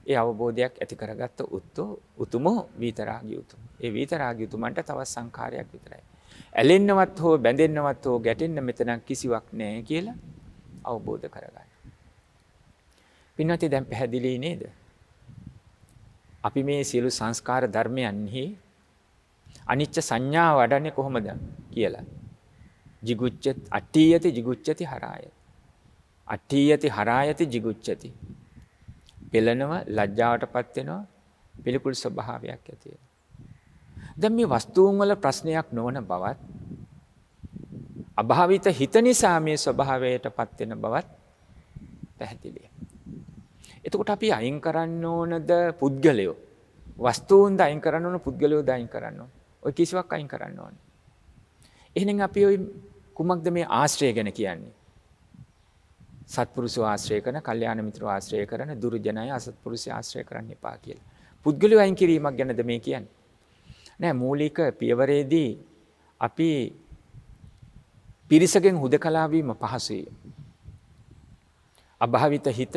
[SPEAKER 2] ඒ අවබෝධයක් ඇති කරගත්ත උතුමෝ විතරාගී උතුම. ඒ විතරාගී උතුමන්ට තවත් සංඛාරයක් විතරයි. ඇලෙන්නවත් හෝ බැඳෙන්නවත් හෝ ගැටෙන්න මෙතන කිසිවක් නැහැ කියලා අවබෝධ කරගන්න. පින්වත්නි දැන් පැහැදිලි නේද? අපි මේ සියලු සංස්කාර ධර්මයන්හි අනිච්ච සංඥා වඩන්නේ කොහොමද කියලා. jigucchati attiyati jigucchati harayati. attiyati harayati jigucchati. පෙළෙනවා ලැජ්ජාවටපත් වෙනවා පිළිකුල් ස්වභාවයක් ඇති වෙනවා. දැන් මේ වස්තුන් වල ප්‍රශ්නයක් නොවන බවත් අභාවිත හිත නිසා මේ ස්වභාවයටපත් වෙන බවත් පැහැදිලියි. එතකොට අපි අයින් කරන්න ඕනද පුද්ගලයෝ? වස්තුන් ද අයින් කරන්න ඕන පුද්ගලයෝ ද අයින් කරන්න ඕන? ඔය කිසිවක් අයින් කරන්න ඕනේ. එහෙනම් අපි ඔය කුමක්ද මේ ආශ්‍රය ගැන කියන්නේ? සත්පුරුෂෝ ආශ්‍රය කරන, කල්යාණ මිත්‍රෝ ආශ්‍රය කරන, දුර්ජනය අසත්පුරුෂය ආශ්‍රය කරන්න එපා කියලා. පුද්ගලයෝ අයින් කිරීමක් ගැනද මේ කියන්නේ? නෑ, මූලික පියවරේදී අපි පිරිසගෙන් හුදකලා වීම පහසුයි. අභාවිත හිත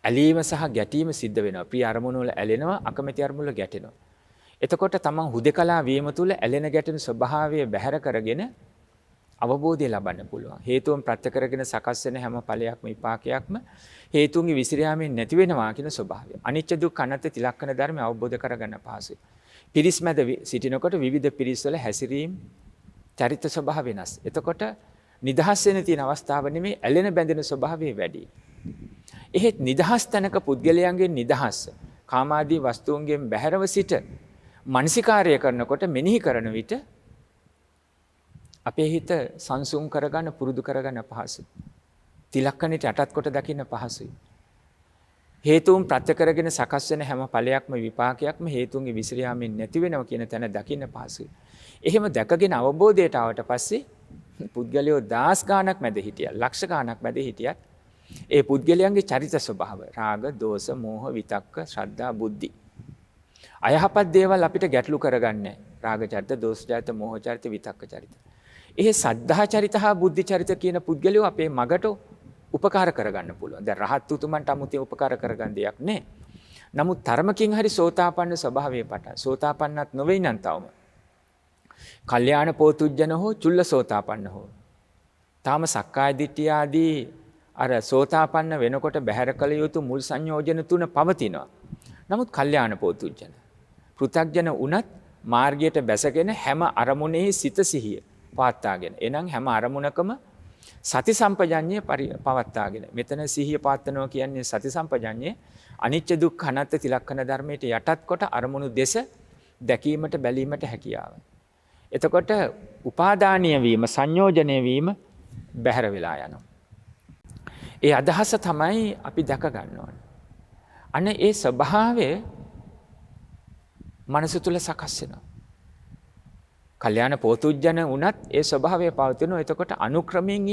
[SPEAKER 2] ඇලීම සහ ගැටීම සිද්ධ වෙනවා. ප්‍රිය අරමුණු වල ඇලෙනවා, අකමැති අරමුණු වල ගැටෙනවා. එතකොට තමන් හුදකලා වීම තුළ ඇලෙන ගැටෙන ස්වභාවය බැහැර කරගෙන අවබෝධය ලබන්න පුළුවන්. හේතුන් ප්‍රත්‍ය කරගෙන සකස් වෙන හැම ඵලයක්ම විපාකයක්ම හේතුන්ගේ විසිරයාමෙන් නැති වෙනවා කියන ස්වභාවය. අනිච්ච දුක්ඛ අනාත්ම තිලක්කන ධර්ම අවබෝධ කරගන්න පහසුයි. පිරිස් මැද සිටිනකොට විවිධ පිරිස් වල හැසිරීම චරිත ස්වභාව වෙනස්. එතකොට නිදහස් වෙන තියෙන අවස්ථාව නෙමෙයි ඇලෙන බැඳෙන ස්වභාවය වැඩි. එහෙත් නිදහස් තැනක පුද්ගලයන්ගෙන් නිදහස් කාමාදී වස්තුන්ගෙන් බැහැරව සිට මානසිකාර්ය කරනකොට මෙනෙහි කරන විට අපේ හිත සංසුන් කරගන්න පුරුදු කරගන්න පහසුයි. තිලක්කණයට යටත් කොට දකින්න පහසුයි. හේතුන් ප්‍රත්‍ය කරගෙන සකස් වෙන හැම ඵලයක්ම විපාකයක්ම හේතුන්ගේ විසිරයාමෙන් නැති වෙනවා කියන තැන දකින්න පහසුයි. එහෙම දැකගෙන අවබෝධයට ආවට පස්සේ පුද්ගලයෝ දහස් ගාණක් මැද හිටියා, ලක්ෂ ගාණක් මැද හිටියත් ඒ පුද්ගලයන්ගේ චරිත ස්වභාව රාග, දෝෂ, මෝහ, විතක්ක, ශ්‍රද්ධා, බුද්ධි අයහපත් දේවල් අපිට ගැටලු කරගන්නේ රාග චරිත, දෝෂ චරිත, මෝහ චරිත, විතක්ක චරිත. ඒ සද්ධා චරිත හා බුද්ධි චරිත කියන පුද්ගලයෝ අපේ මගට උපකාර කරගන්න පුළුවන්. දැන් රහත් උතුමන්ට 아무තේ උපකාර කරගන්න දෙයක් නැහැ. නමුත් ධර්මකින් හරි සෝතාපන්න ස්වභාවයේ පටන් සෝතාපන්නත් නොවේ නම් තවම. කල්යාණ පෝතුජ්ජන හෝ චුල්ල සෝතාපන්න හෝ. තාම සක්කාය දිට්ඨිය ආදී අර සෝතාපන්න වෙනකොට බැහැර කළ යුතු මුල් සංයෝජන තුන පවතිනවා. නමුත් කල්යාණ පෝතුජ්ජන පෘථග්ජන උනත් මාර්ගයට බැසගෙන හැම අරමුණෙහි සිත සිහිය පවත්වාගෙන. එනම් හැම අරමුණකම සති සම්පජඤ්ඤය පවත්වාගෙන. මෙතන සිහිය පවත්වනවා කියන්නේ සති සම්පජඤ්ඤය අනිච්ච දුක්ඛ අනාත්ම තිලක්කන ධර්මයට යටත් කොට අරමුණු දෙස දැකීමට බැලීමට හැකියාව. එතකොට උපාදානීය වීම සංයෝජනය වීම බැහැර වෙලා යනවා. ඒ අදහස තමයි අපි දැක ගන්න ඕනේ. අන්න ඒ ස්වභාවය මනස තුල සකස් වෙනවා. කල්යාණ පෝතුජන වුණත් ඒ ස්වභාවය පවතිනවා. එතකොට අනුක්‍රමයෙන්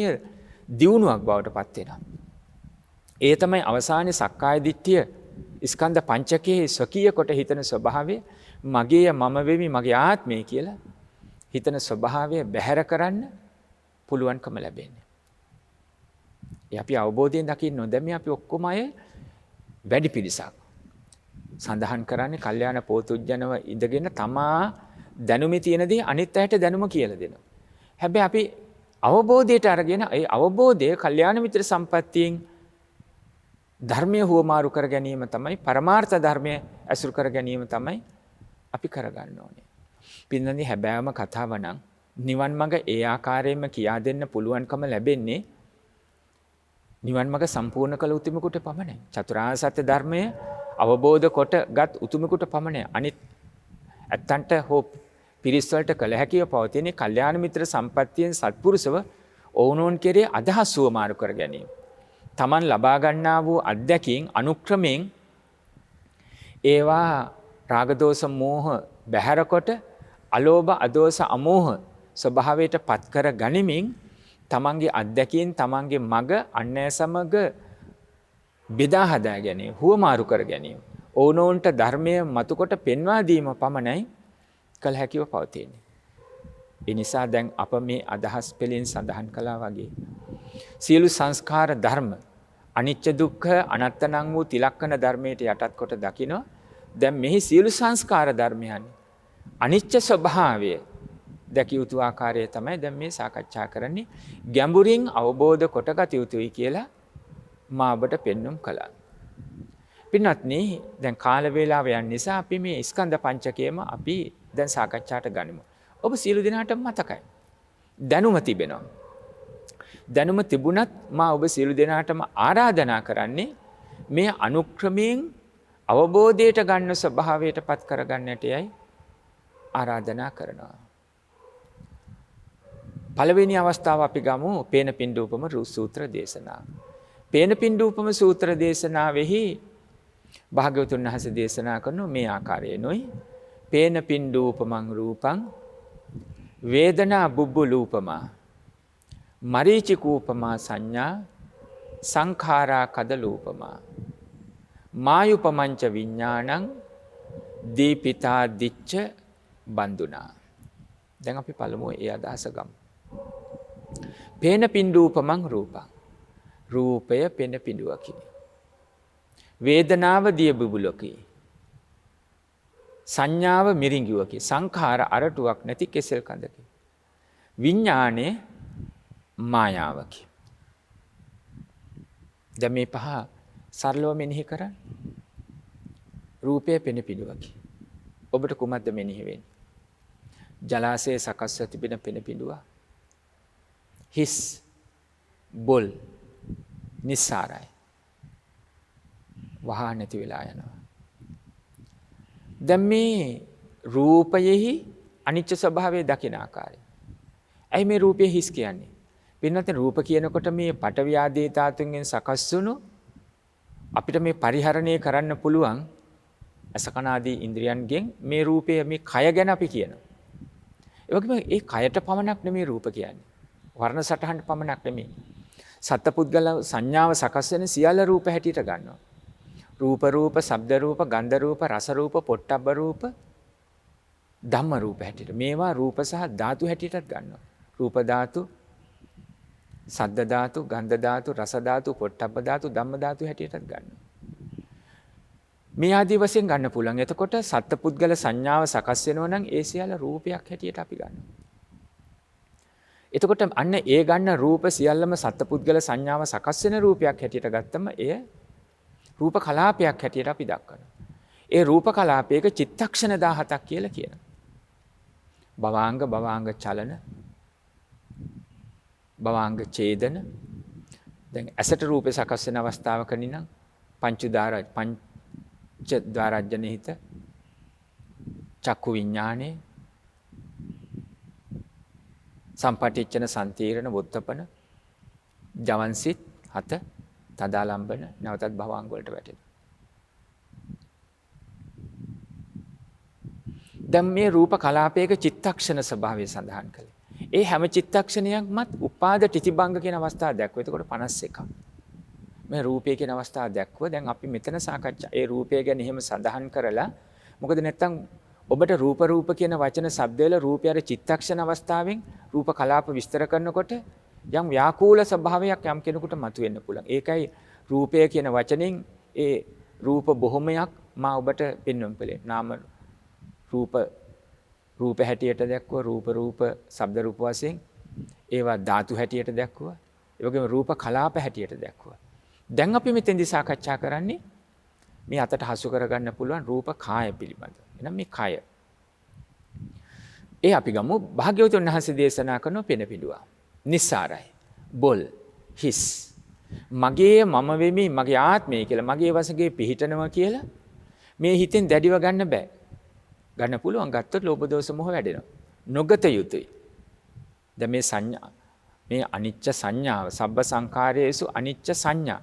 [SPEAKER 2] දියුණුවක් බවට පත් වෙනවා. ඒ තමයි අවසානයේ සක්කාය දිට්ඨිය ස්කන්ධ පංචකයේ ස්වකීය කොට හිතන ස්වභාවය මගේ මම වෙමි මගේ ආත්මය කියලා හිතන ස්වභාවය බැහැර කරන්න පුළුවන්කම ලැබෙන්නේ. ඒ අපි අවබෝධයෙන් දකින්න ඕනේ. දැන් මේ අපි ඔක්කොම අය වැඩි පිරිසක් සඳහන් කරන්නේ කල්යාණ පෝතුජනව ඉඳගෙන තමා දැනුමේ තියෙන දේ අනිත් අයට දැනුම කියලා දෙනවා. හැබැයි අපි අවබෝධයට අරගෙන ඒ අවබෝධය කල්යාණ මිත්‍ර සම්පත්තියෙන් ධර්මය හුවමාරු කර ගැනීම තමයි පරමාර්ථ ධර්මය ඇසුරු කර ගැනීම තමයි අපි කරගන්න ඕනේ. පින්නනි හැබෑම කතාව නම් නිවන් මඟ ඒ ආකාරයෙන්ම කියා දෙන්න පුළුවන්කම ලැබෙන්නේ නිවන් මඟ සම්පූර්ණ කළ උතුමෙකුට පමණයි. චතුරාර්ය සත්‍ය ධර්මය අවබෝධ කොටගත් උතුමෙකුට පමණයි. අනිත් ඇත්තන්ට හෝ පිරිස් වලට කළ හැකිව පවතින කල්යාණ මිත්‍ර සම්පත්තියෙන් සත්පුරුෂව ඔවුනොන් කෙරේ අදහස් සුවමාරු කර ගැනීම. තමන් ලබා ගන්නා වූ අත්දැකීම් අනුක්‍රමයෙන් ඒවා රාග දෝෂ මෝහ බැහැර කොට අලෝභ අදෝෂ අමෝහ ස්වභාවයට පත් කර ගනිමින් තමන්ගේ අත්දැකීම් තමන්ගේ මග අන්‍ය සමග බෙදා හදා ගැනීම හුවමාරු කර ගැනීම ඕනෝන්ට ධර්මය මතුකොට පෙන්වා දීම පමණයි කළ හැකිව පවතින්නේ. ඒ නිසා දැන් අප මේ අදහස් පෙළින් සඳහන් කළා වගේ සියලු සංස්කාර ධර්ම අනිච්ච දුක්ඛ අනාත්ම වූ තිලක්කන ධර්මයට යටත් කොට දකිනවා. දැන් මෙහි සියලු සංස්කාර ධර්මයන් අනිච්ච ස්වභාවය දැකිය යුතු ආකාරය තමයි දැන් මේ සාකච්ඡා කරන්නේ. ගැඹුරින් අවබෝධ කොටගත යුතුයි කියලා මා ඔබට පෙන්눔 කළා. පින්වත්නි දැන් කාල වේලාව යන නිසා අපි මේ ස්කන්ධ පංචකයම අපි දැන් සාකච්ඡාට ගනිමු. ඔබ සියලු දෙනාටම මතකයි. දැනුම තිබෙනවා. දැනුම තිබුණත් මා ඔබ සියලු දෙනාටම ආරාධනා කරන්නේ මේ අනුක්‍රමයෙන් අවබෝධයට ගන්න ස්වභාවයට පත් කරගන්නටයි ආරාධනා කරනවා. පළවෙනි අවස්ථාව අපි ගමු පේන පින්ඩූපම සූත්‍ර දේශනාව. පේන පින්ඩූපම සූත්‍ර දේශනාවෙහි භාග්‍යවතුන් වහන්සේ දේශනා කරන මේ ආකාරයෙන්ොයි පේන පින්ඩූපමං රූපං වේදනා බුබ්බුලූපමා මරීචිකූපමා සංඥා සංඛාරා කදලූපමා මායුපමංච විඥානං දීපිතා දිච්ච බන්දුනා. දැන් අපි පළමුව ඒ අදහස ගමු. පේන පින්ඩූපමං රූපං රූපය පෙන පිඬුවකි. වේදනාව දිය බුබුලකි. සංඥාව මිරිඟුවකි. සංඛාර අරටුවක් නැති කෙසෙල් කඳකි. විඥානේ මායාවකි. දැන් මේ පහ සරලව මෙනෙහි කරන්න. රූපය පෙන පිඬුවකි. ඔබට කුමක්ද මෙනෙහි වෙන්නේ? ජලාශයේ සකස්ව තිබෙන පෙන පිඬුව. හිස් බොල් නිස්සාරයි. වහා නැති වෙලා යනවා. දැන් මේ රූපයෙහි අනිච්ච ස්වභාවය දකින ආකාරය. ඇයි මේ රූපය හිස් කියන්නේ? පින්නත් රූප කියනකොට මේ පඨවි ආදී ධාතුන්ගෙන් සකස් වුණු අපිට මේ පරිහරණය කරන්න පුළුවන් අසකන ආදී ඉන්ද්‍රියන්ගෙන් මේ රූපය මේ කය ගැන අපි කියනවා. ඒ වගේම ඒ කයට පමණක් නෙමෙයි රූප කියන්නේ. වර්ණ සටහන් පමණක් නෙමෙයි. සත්පුද්ගල සංඥාව සකස් වෙන සියල්ල රූප හැටියට ගන්නවා. රූප රූප, ශබ්ද රූප, ගන්ධ රූප, රස රූප, පොට්ටබ්බ රූප, ධම්ම රූප හැටියට. මේවා රූප සහ ධාතු හැටියටත් ගන්නවා. රූප ධාතු, සද්ද ධාතු, ගන්ධ ධාතු, රස ධාතු, පොට්ටබ්බ ධාතු, ධම්ම ධාතු හැටියටත් ගන්නවා. මේ ආදී වශයෙන් ගන්න පුළුවන්. එතකොට සත්පුද්ගල සංඥාව සකස් වෙනවා නම් ඒ සියල්ල රූපයක් හැටියට අපි ගන්නවා. එතකොට අන්න ඒ ගන්න රූප සියල්ලම සත්පුද්ගල සංඥාව සකස් වෙන රූපයක් හැටියට ගත්තම එය රූප කලාපයක් හැටියට අපි දක්වනවා. ඒ රූප කලාපයක චිත්තක්ෂණ 17ක් කියලා කියනවා. භවාංග භවාංග චලන භවාංග ඡේදන. දැන් ඇසට රූපේ සකස් වෙන අවස්ථාවකදී නම් පංච ද්වාරජ්ජනිත චක්කු විඥානේ සම්පටිච්ඡන සම්තීරණ වොත්තපන ජවන්සිත 7 තදාලම්බන නැවතත් භවංග වලට වැටෙනවා. දැන් මේ රූප කලාපයක චිත්තක්ෂණ ස්වභාවය සඳහන් කළේ. ඒ හැම චිත්තක්ෂණයක්මත් උපාද ටිතිබංග කියන අවස්ථාව දැක්ව. එතකොට 51ක්. මේ රූපය කියන අවස්ථාව දැක්ව. දැන් අපි මෙතන සාකච්ඡා ඒ රූපය ගැන එහෙම සඳහන් කරලා මොකද නැත්තම් ඔබට රූප කියන වචන શબ્දවල රූපය අර චිත්තක්ෂණ අවස්ථාවෙන් රූප කලාප විස්තර කරනකොට යම් ව්‍යාකූල ස්වභාවයක් යම් කෙනෙකුට මතුවෙන්න පුළුවන්. ඒකයි රූපය කියන වචනෙන් ඒ රූප බොහොමයක් මා ඔබට පෙන්වන්න පිළේ. නාම රූප හැටියට දැක්වුවා, රූප ශබ්ද රූප වශයෙන් ඒවා ධාතු හැටියට දැක්වුවා. ඒ වගේම රූප කලාප හැටියට දැක්වුවා. දැන් අපි මෙතෙන්දී සාකච්ඡා කරන්නේ මේ අතට හසු කරගන්න පුළුවන් රූප කාය පිළිබඳ. එහෙනම් මේ කාය. ඒ අපි ගමු භාග්‍යවතුන් වහන්සේ දේශනා කරන පෙනපිඩුවා. නිස්සාරයි. බොල්. හිස්. මගේ මම වෙමි මගේ ආත්මය කියලා මගේ වශයෙන් පිහිටනවා කියලා මේ හිතෙන් දැඩිව ගන්න බෑ. ගන්න පුළුවන් ගත්තොත් ලෝභ දෝෂ මොහ වැඩෙනවා. නොගත යුතුයි. දැන් මේ සංඥා මේ අනිච්ච සංඥාව සබ්බ සංඛාරයේසු අනිච්ච සංඥා.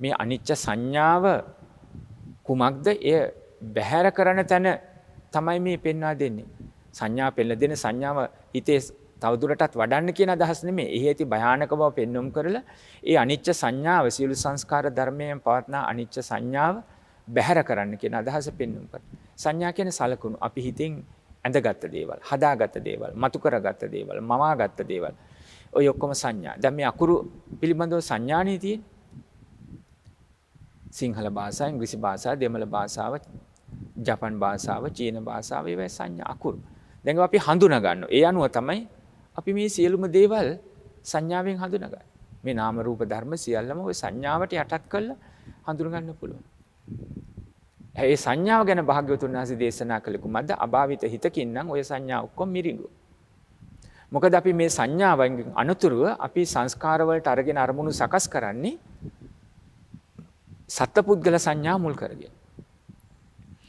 [SPEAKER 2] මේ අනිච්ච සංඥාව කුමක්ද? එය බැහැර කරන තැන තමයි මේ පෙන්වා දෙන්නේ. සංඥා පෙළ දෙන සංඥාව හිතේ තවදුරටත් වඩන්න කියන අදහස් නෙමෙයි. එහි ඇති භයානක බව පෙන්වුම් කරලා ඒ අනිච්ච සංඥාව සියලු සංස්කාර ධර්මයෙන් පවත්නා අනිච්ච සංඥාව බැහැර කරන්න කියන අදහස පෙන්වුම් කරනවා. සංඥා කියන්නේ සලකුණු. අපි හිතින් ඇඳගත්ත දේවල්, හදාගත්ත දේවල්, මතු කරගත්ත දේවල්, මවාගත්ත දේවල්. ඔය ඔක්කොම සංඥා. දැන් මේ අකුරු පිළිබඳව සංඥානේ තියෙන්නේ. සිංහල භාෂාව, ඉංග්‍රීසි භාෂාව, දෙමළ භාෂාව, ජපන් භාෂාව, චීන භාෂාව ඒවා සංඥා අකුරු. දැන් අපි හඳුනා ගන්නවා. ඒ අනුව තමයි අපි මේ සියලුම දේවල් සංඥාවෙන් හඳුනගන්නේ. මේ නාම රූප ධර්ම සියල්ලම ওই සංඥාවට යටත් කරලා හඳුනා ගන්න පුළුවන්. ඒ සංඥාව ගැන භාග්‍යවතුන් වහන්සේ දේශනා කළේ කුමක්ද? අභාවිත හිතකින් නම් ওই සංඥා ඔක්කොම මිරිඟු. මොකද අපි මේ සංඥාවෙන් අනුතුරුව අපි සංස්කාර වලට අරගෙන අරමුණු සකස් කරන්නේ සත්පුද්ගල සංඥා මුල් කරගෙන.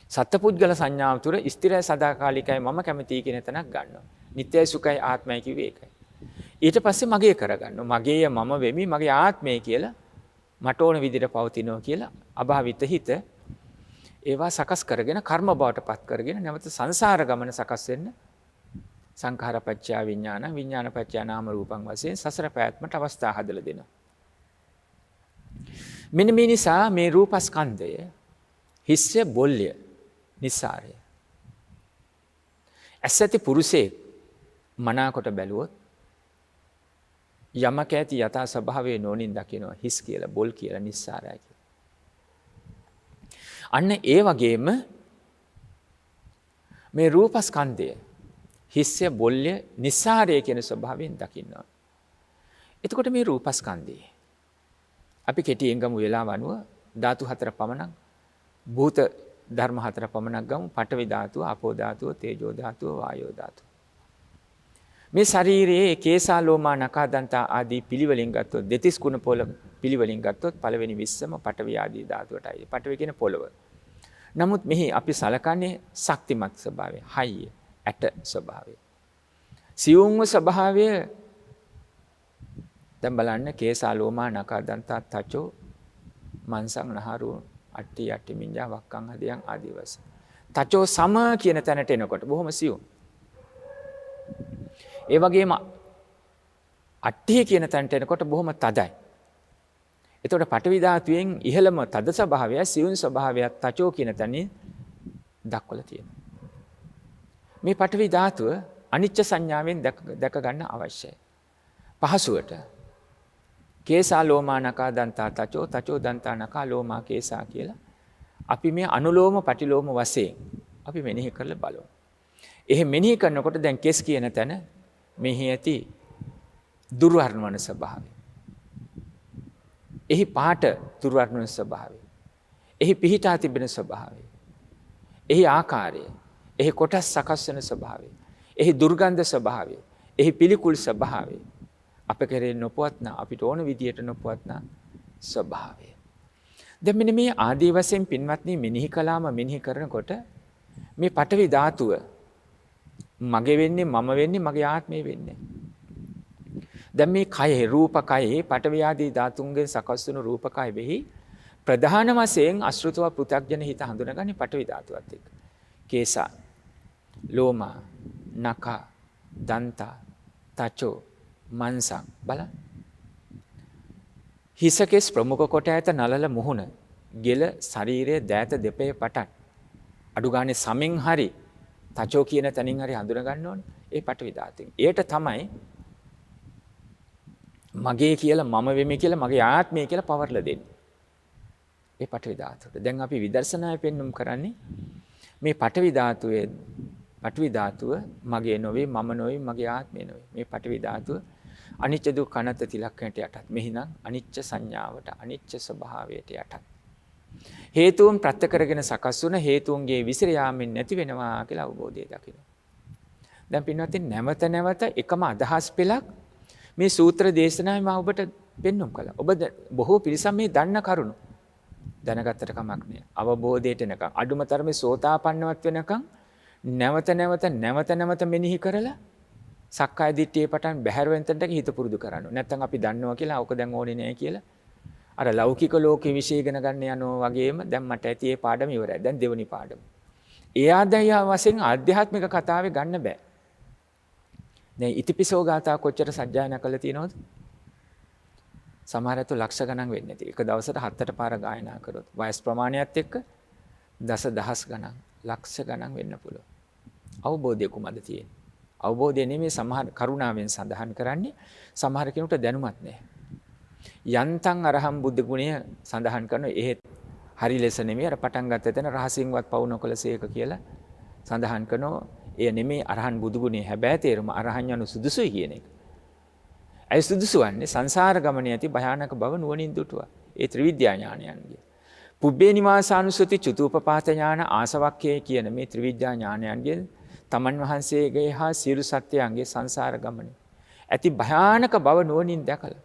[SPEAKER 2] සත්පුද්ගල සංඥාව තුර ස්ථිරයි සදාකාලිකයි මම කැමතියි කියන තැනක් ගන්නවා. නිට්ටයයි සුඛයි ආත්මයි කිව්වේ ඒකයි. ඊට පස්සේ මගේ කරගන්නවා. මගේය මම වෙමි මගේ ආත්මය කියලා මට ඕන විදිහට පවතිනවා කියලා අභාවිත හිත ඒවා සකස් කරගෙන කර්ම බවට පත් කරගෙන නැවත සංසාර ගමන සකස් වෙන්න සංඛාරපච්චය විඥාන විඥානපච්චය නාම රූපං වශයෙන් සසර පැවැත්මට අවස්ථා හදලා දෙනවා. මෙන්න මේ නිසා මේ රූපස්කන්ධය හිස්ය බොල්ය නිස්සාරය. ඇසති පුරුෂේ මනාකොට බැලුවොත් යමක ඇති යථා ස්වභාවයේ නොනින් දකිනවා හිස් කියලා බොල් කියලා නිස්සාරය කියලා. අන්න ඒ වගේම මේ රූපස්කන්ධය හිස්ය බොල්ය නිස්සාරය කියන ස්වභාවයෙන් දකින්නවා. එතකොට මේ රූපස්කන්ධය අපි කෙටියෙන් ගමු වේලාව අනුව ධාතු හතර පමණක් භූත ධර්ම හතර පමණක් ගමු. පඨවි ධාතුව, ආපෝ ධාතුව, තේජෝ ධාතුව, වායෝ ධාතුව. මේ ශරීරයේ කේසා ලෝමා නඛා දන්තා ආදී පිළිවෙලින් ගත්තොත් දෙතිස් ගුණ පොළ පිළිවෙලින් ගත්තොත් පළවෙනි 20ම පඨවි ආදී ධාතුවටයි. පඨවි කියන පොළව. නමුත් මෙහි අපි සලකන්නේ ශක්තිමත් ස්වභාවය, හයිය, ඇට ස්වභාවය. සියුම්ව ස්වභාවය දැන් බලන්න කේසා ලෝමා නඛා දන්තා තචෝ මන්සං නහරු අට්ටි යට්ටි මිඤ්ඤා වක්කං හදියන් ආදී වශයෙන්. තචෝ සම කියන තැනට එනකොට බොහොම සියුම්. ඒ වගේම අට්ටි කියන තැනට එනකොට බොහොම තදයි. එතකොට පඨවි ධාතුවෙන් ඉහළම තද ස්වභාවය සියුම් ස්වභාවයක් තචෝ කියන තැනින් දක්වලා තියෙනවා. මේ පඨවි ධාතුව අනිච්ච සංඥාවෙන් දැක ගන්න අවශ්‍යයි. පහසුවට කේසා ලෝමා නඛා දන්තා තචෝ තචෝ දන්තා නඛා ලෝමා කේසා කියලා අපි මේ අනුලෝම පටිලෝම වශයෙන් අපි මෙනෙහි කරලා බලමු. එහෙම මෙනෙහි කරනකොට දැන් කෙස් කියන තැන මෙහි ඇති දුර්වර්ණවන ස්වභාවය. එහි පාට දුර්වර්ණවන ස්වභාවය. එහි පිහිටා තිබෙන ස්වභාවය. එහි ආකාරය. එහි කොටස් සකස් වෙන ස්වභාවය. එහි දුර්ගන්ධ ස්වභාවය. එහි පිළිකුල් ස්වභාවය. අප කෙරේ නොපවත්නා අපිට ඕන විදියට නොපවත්නා ස්වභාවය. දැන් මෙන්න මේ ආදී වශයෙන් පින්වත්නි මෙනෙහි කළාම මෙනෙහි කරනකොට මේ පඨවි ධාතුව මගේ වෙන්නේ මම වෙන්නේ මගේ ආත්මය වෙන්නේ. දැන් මේ කයේ රූපකයේ පඨවි ආදී ධාතුන්ගෙන් සකස් වුණු රූපකය වෙහි ප්‍රධාන වශයෙන් අශෘතව පෘථග්ජන හිත හඳුනගන්නේ පඨවි ධාතුවත් එක්ක. කේසා, ලෝමා, නඛා, දන්තා, තචෝ, මන්සං බලන්න. හිසකෙස් ප්‍රමුඛ කොට ඇත නලල මුහුණ, ගෙල, ශරීරයේ දෑත දෙපේ පටන්. අඩු ගානේ සමෙන් හරි තචෝ කියන තැනින් හරි හඳුන ගන්න ඕනේ. ඒ පඨවි ධාතුවෙන්. ඒට තමයි මගේ කියලා මම වෙමි කියලා මගේ ආත්මය කියලා පවර්ලා දෙන්නේ. ඒ පඨවි ධාතුවට. දැන් අපි විදර්ශනාය පෙන්눔 කරන්නේ මේ පඨවි ධාතුවේ පඨවි ධාතුව මගේ නොවේ මම නොවේ මගේ ආත්මය නොවේ. මේ පඨවි ධාතුව අනිච්ච දුක්ඛ අනාත්ම තිලක්කයට යටත්. මෙහිනම් අනිච්ච සංඥාවට අනිච්ච ස්වභාවයට යටත්. හේතුන් ප්‍රත්‍ය කරගෙන සකස් වුණ හේතුන්ගේ විසිර යාමෙන් නැති වෙනවා කියලා අවබෝධය දකින්න. දැන් පින්වත්නි නැවත නැවත එකම අදහස් පෙළක් මේ සූත්‍ර දේශනාවේ මම ඔබට පෙන්눔 කළා. ඔබ බොහෝ පිරිසක් මේ දන්න කරුණු දැනගත්තට කමක් නෑ. අවබෝධයට එනකම් අඩුම තරමේ සෝතාපන්නවත් වෙනකම් නැවත නැවත මෙනෙහි කරලා සක්කාය දිට්ඨියේ පටන් බැහැර වෙනතට හිත පුරුදු කරන්න. නැත්නම් අපි දන්නවා කියලා ඕක දැන් ඕනේ නෑ කියලා අර ලෞකික ලෝකේ විශ්ය ඉගෙන ගන්න යනවා වගේම දැන් මට ඇති ඒ පාඩම ඉවරයි. දැන් දෙවෙනි පාඩම. ඒ ආදය වශයෙන් ආධ්‍යාත්මික කතාවේ ගන්න බෑ. දැන් ඉතිපිසෝ ගාථා කොච්චර සජ්ජායනා කළා තියෙනවද? සමහර අය ලක්ෂ ගණන් වෙන්නේ නැති. එක දවසට 7-8 පාර ගායනා කරොත් වයස් ප්‍රමාණයත් එක්ක දසදහස් ගණන්, ලක්ෂ ගණන් වෙන්න පුළුවන්. අවබෝධය කුමද තියෙන්නේ? අවබෝධය නෙමෙයි සමහර කරුණාවෙන් සඳහන් කරන්නේ. සමහර කෙනෙකුට දැනුමත් නැහැ. යන්තම් අරහම් බුද්ධ ගුණය සඳහන් කරන එහෙත් හරි ලෙස නෙමෙයි අර පටන් ගත්ත තැන රහසින්වත් පවු නොකලසේක කියලා සඳහන් කරනවා. එය නෙමෙයි අරහන් බුදු ගුණේ හැබෑ තේරුම අරහන් යනු සුදුසුයි කියන එක. ඇයි සුදුසු වන්නේ? සංසාර ගමනේ ඇති භයානක බව නුවණින් දුටුවා. ඒ ත්‍රිවිද්‍යා ඥානයන්ගේ. පුබ්බේ නිවාසානුසති චතුූපපාත ඥාන ආසවක්ඛේ කියන මේ ත්‍රිවිද්‍යා ඥානයන්ගේ තමන් වහන්සේගේ හා සියලු සත්‍යයන්ගේ සංසාර ගමනේ ඇති භයානක බව නුවණින් දැකලා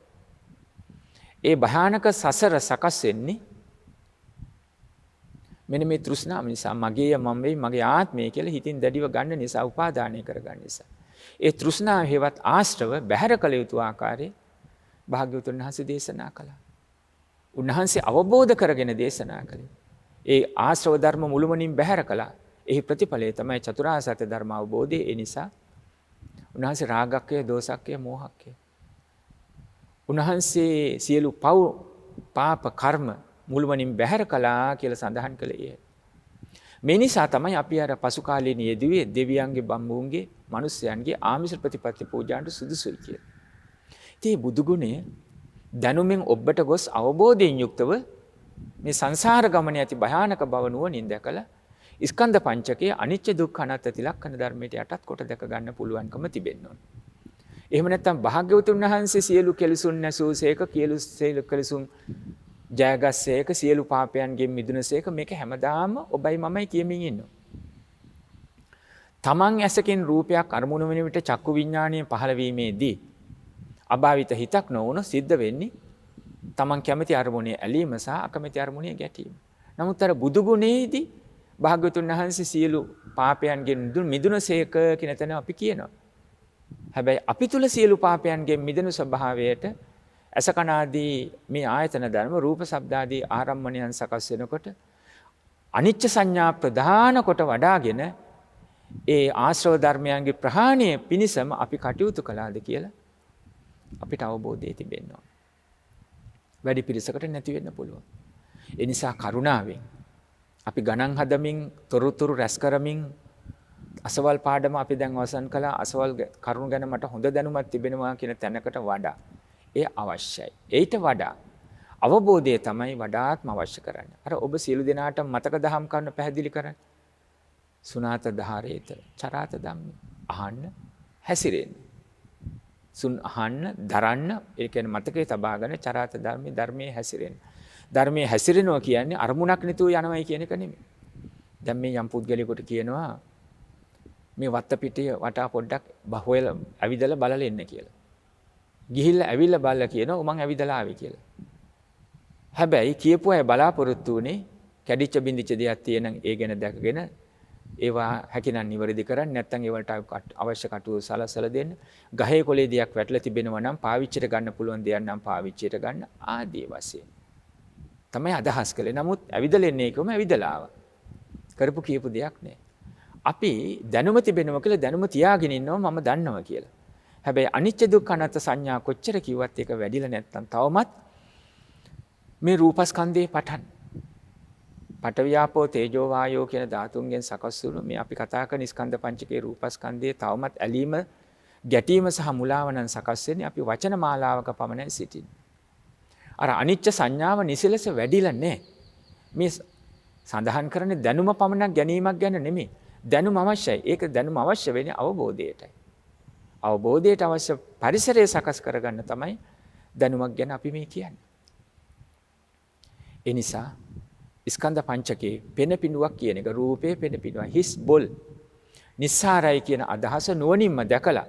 [SPEAKER 2] ඒ භයානක සසර සකස් වෙන්නේ මෙන්න මේ තෘෂ්ණාව නිසා. මගේ මම වෙයි මගේ ආත්මය කියලා හිතින් දැඩිව ගන්න නිසා, උපාදානය කරගන්න නිසා. ඒ තෘෂ්ණාව හේවත් ආශ්‍රව බැහැර කළ යුතු ආකාරයේ භාග්‍යවතුන් වහන්සේ දේශනා කළා. උන්වහන්සේ අවබෝධ කරගෙන දේශනා කළේ. ඒ ආශ්‍රව ධර්ම මුළුමනින් බැහැර කළා. එහි ප්‍රතිඵලය තමයි චතුරාර්ය සත්‍ය ධර්ම අවබෝධය. ඒ නිසා උන්වහන්සේ රාගක්කය, දෝසක්කය, මෝහක්කය. උන්වහන්සේ සියලු පව් පාප කර්ම මුළුමනින් බැහැර කළා කියලා සඳහන් කළේ. මේ නිසා තමයි අපි අර පසු කාලේ නියදුවේ දෙවියන්ගේ බම්බුන්ගේ මිනිස්යන්ගේ ආමිෂ ප්‍රතිපත්ති පූජාන්ට සුදුසුයි කියලා. ඉතින් බුදු ගුණය දැනුමින් ඔබට ගොස් අවබෝධයෙන් යුක්තව මේ සංසාර ගමනේ ඇති භයානක බව නුවණින් දැකලා ස්කන්ධ පංචකයේ අනිච්ච දුක්ඛ අනාත්ම තිලක්කන ධර්මයට යටත් කොට දැක ගන්න පුළුවන්කම තිබෙන්න ඕන. එහෙම නැත්නම් භාග්‍යවතුන් වහන්සේ සියලු කෙලෙසුන් නැසූසේක සියලු කෙලෙසුන් ජයගස්සේක සියලු පාපයන්ගෙන් මිදුණසේක මේක හැමදාම ඔබයි මමයි කියමින් ඉන්නවා. තමන් ඇසකින් රූපයක් අරමුණු වෙන විට චක්කු විඥානය පහළ වීමේදී අභාවිත හිතක් නොවුන සිද්ධ වෙන්නේ තමන් කැමති අරමුණේ ඇලීම සහ අකමැති අරමුණේ ගැටීම. නමුත් අර බුදු ගුණයේදී භාග්‍යවතුන් වහන්සේ සියලු පාපයන්ගෙන් මිදුණසේක කියන තැන අපි කියනවා. හැබැයි අපි තුල සියලු පාපයන්ගෙන් මිදෙන ස්වභාවයට අසකනාදී මේ ආයතන ධර්ම රූප ශබ්දාදී ආරම්මණයන් සකස් වෙනකොට අනිච්ච සංඥා ප්‍රධාන කොට වඩාගෙන ඒ ආශ්‍රව ධර්මයන්ගේ ප්‍රහාණය පිණිසම අපි කටයුතු කළාද කියලා අපිට අවබෝධය තිබෙනවා. වැඩි පිරිසකට නැති වෙන්න පුළුවන්. ඒ නිසා කරුණාවෙන් අපි ගණන් හදමින් තොරතුරු රැස් කරමින් අසවල් පාඩම අපි දැන් අවසන් කළා. අසවල් කරුණු ගැන මට හොඳ දැනුමක් තිබෙනවා කියන තැනකට වඩා ඒ අවශ්‍යයි. ඊට වඩා අවබෝධය තමයි වඩාත්ම අවශ්‍ය කරන්නේ. අර ඔබ සියලු දෙනාට මතක දහම් කරන පැහැදිලි කරන්නේ. සුනාත ධාරේත චරාත ධම්මේ අහන්න හැසිරෙන්න. සුන් අහන්න දරන්න ඒ කියන්නේ මතකේ තබාගෙන චරාත ධර්මයේ හැසිරෙන්න. ධර්මයේ හැසිරෙනවා කියන්නේ අරමුණක් නැතුව යනවයි කියන එක නෙමෙයි. දැන් මේ යම් පුද්ගලයෙකුට කියනවා මේ වත්තපිටිය වටා පොඩ්ඩක් බහුවෙල ඇවිදලා බලලා එන්න කියලා. ගිහිල්ලා ඇවිල්ලා බලලා කියනවා මං ඇවිදලා ආවේ කියලා. හැබැයි කියපු අය බලාපොරොත්තු උනේ කැඩිච්ච බින්දිච්ච දෙයක් තියෙන ඒ ගැන දැකගෙන ඒවා හැකිනම් නිවැරදි කරන්න, නැත්නම් ඒවට අවශ්‍ය කටයුතු සලසලා දෙන්න. ගහේ කොලේ දෙයක් වැටලා තිබෙනවා නම් පාවිච්චියට ගන්න පුළුවන් දෙයක් නම් පාවිච්චියට ගන්න ආදී වශයෙන්. තමයි අදහස් කළේ. නමුත් ඇවිදලා එන්නේ කොහොම ඇවිදලා ආවා. කරපු කියපු දෙයක් නෑ. අපි දැනුම තිබෙනවා කියලා දැනුම තියාගෙන ඉන්නවා මම දන්නවා කියලා. හැබැයි අනිච්ච දුක්ඛ අනාත්ම සංඥා කොච්චර කිව්වත් ඒක වැඩිලා නැත්නම් තවමත් මේ රූපස්කන්ධේ පටන් පඨවියාපෝ තේජෝ වායෝ කියන ධාතුන්ගෙන් සකස් වුණු මේ අපි කතා කරන ස්කන්ධ පංචකේ රූපස්කන්ධයේ තවමත් ඇලීම ගැටීම සහ මුලාව නම් සකස් වෙන්නේ අපි වචන මාලාවක පමණයි සිටින්නේ. අර අනිච්ච සංඥාව නිසලස වැඩිලා නැහැ. මේ සඳහන් කරන්නේ දැනුම පමණක් ගැනීමක් ගැන නෙමෙයි. දැනුම අවශ්‍යයි. ඒක දැනුම අවශ්‍ය වෙන්නේ අවබෝධයටයි. අවබෝධයට අවශ්‍ය පරිසරය සකස් කරගන්න තමයි දැනුමක් ගැන අපි මේ කියන්නේ. ඒ නිසා ස්කන්ධ පංචකේ පෙන පිඬුවක් කියන එක රූපේ පෙන පිඬුව හිස් බොල් නිස්සාරයි කියන අදහස නුවණින්ම දැකලා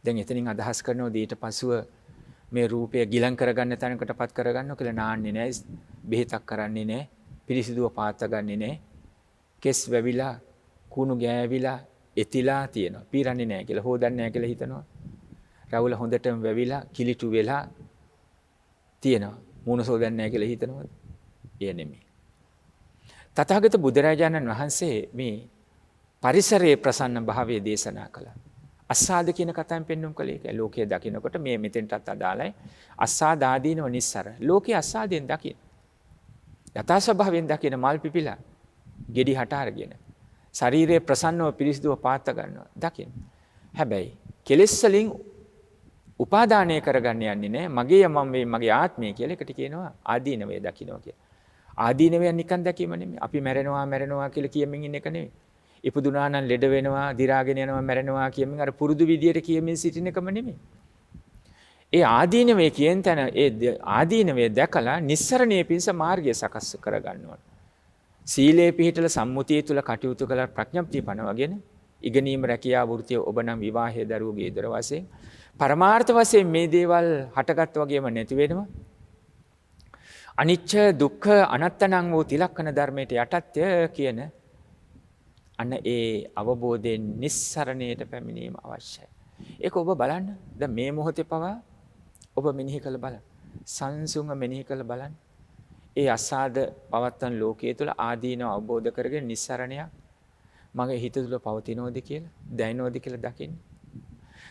[SPEAKER 2] දැන් එතනින් අදහස් කරනවා ඊට පසුව මේ රූපය ගිලන් කරගන්න තැනකටපත් කරගන්න කියලා නාන්නේ නැහැ, බෙහෙතක් කරන්නේ නැහැ, පිරිසිදුව පාත්ත ගන්නෙ නැහැ, කෙස් වැවිලා කුණු ගෑවිලා එතිලා තියෙනවා, පීරන්නේ නැහැ කියලා හොදන්නේ නැහැ කියලා හිතනවා. රවුල හොඳටම වැවිලා කිලිටු වෙලා තියෙනවා, මූණ සෝදන්නේ නැහැ කියලා හිතනවා. ඒ නෙමෙයි. තථාගත බුදුරජාණන් වහන්සේ මේ පරිසරයේ ප්‍රසන්න භාවයේ දේශනා කළා. අස්සාද කියන කතාවෙන් පෙන්වුම් කළේ ඒක. ලෝකයේ දකින්නකොට මේ මෙතෙන්ටත් අදාළයි. අස්සාද ආදීනව නිස්සර. ලෝකයේ අස්සාදයෙන් දකින්න. යථා ස්වභාවයෙන් දකින්න මල් පිපිලා, ගෙඩි හට අරගෙන, ශරීරයේ ප්‍රසන්නව පිරිසිදුව පාත්ත ගන්නවා දකින්න. හැබැයි කෙලෙස් වලින් උපාදානය කරගන්න යන්නේ නැහැ. මගේ මම මේ මගේ ආත්මය කියලා එකට කියනවා ආදීනවේ දකින්නවා කියලා. ආදීනවය නිකන් දැකීම නෙමෙයි. අපි මැරෙනවා කියලා කියමින් ඉන්න එක නෙමෙයි. ඉපදුනා නම් ලෙඩ වෙනවා, දි รา ගෙන යනවා, මැරෙනවා කියමින් අර පුරුදු විදියට කියමින් සිටින එකම නෙමෙයි. ඒ ආදීනවේ කියන තැන ඒ ආදීනවේ දැකලා නිස්සරණයේ පිණිස මාර්ගය සකස් කරගන්න ඕන. සීලේ පිහිටල සම්මුතිය තුල කටයුතු කළ ප්‍රඥප්තිය පනවගෙන ඉගෙනීම රැකියාව වෘත්තිය ඔබ නම් විවාහයේ දරුවෝ ගෙදර වශයෙන් පරමාර්ථ වශයෙන් මේ දේවල් හටගත් වගේම නැති වෙනවා. අනිච්ච දුක්ඛ අනාත්තං වූ තිලක්කන ධර්මයට යටත්ය කියන අන්න ඒ අවබෝධයෙන් නිස්සරණයට පැමිණීම අවශ්‍යයි. ඒක ඔබ බලන්න. දැන් මේ මොහොතේ පවා ඔබ මෙනෙහි කළ බලන්න. සංසුන්ව මෙනෙහි කළ බලන්න. ඒ අසාද පවත්තන් ලෝකයේ තුල ආදීනව අවබෝධ කරගෙන නිස්සරණයක් මගේ හිත තුල පවතිනවද කියලා, දැනෙනවද කියලා දකින්න.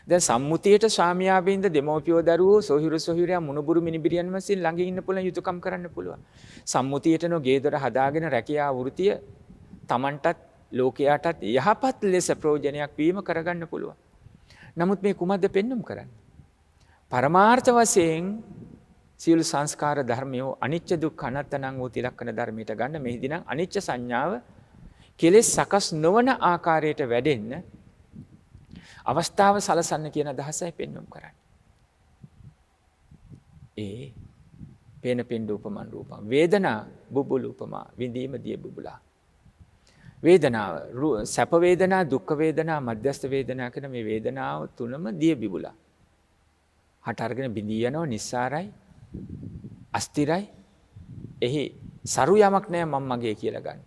[SPEAKER 2] දැන් සම්මුතියට ස්වාමියා බින්ද දෙමෝපියෝ දරුවෝ සොහිරුයා මුණුබුරු මිනිබිරියන් වශයෙන් ළඟ ඉන්න පුළුවන්, යුතුයකම් කරන්න පුළුවන්. සම්මුතියට නෝ ගේදොර හදාගෙන රැකියාව වෘතිය Tamanටත් ලෝකයාටත් යහපත් ලෙස ප්‍රයෝජනයක් වීම කරගන්න පුළුවන්. නමුත් මේ කුමද්ද පෙන්눔 කරන්නේ? පරමාර්ථ වශයෙන් සියලු සංස්කාර ධර්මයෝ අනිච්ච දුක්ඛ අනාත්තං වූ තිලක්කන ධර්මයට ගන්න. මෙහිදී නම් අනිච්ච සංඥාව කෙලෙස් සකස් නොවන ආකාරයට වැඩෙන්න අවස්ථාව සලසන්න කියන අදහසයි පෙන්වුම් කරන්නේ. ඒ පේන පින්ඩ උපමන් රූපම් වේදනා බුබුලු උපමා විඳීම දිය බුබුලා. වේදනාව සැප වේදනා, දුක්ඛ වේදනා, මධ්‍යස්ථ වේදනා කියන මේ වේදනාව තුනම දිය බුබුලා. හට අරගෙන බිඳී යනවා, නිස්සාරයි, අස්තිරයි. එහි සරු යමක් නැහැ මම මගේ කියලා ගන්න.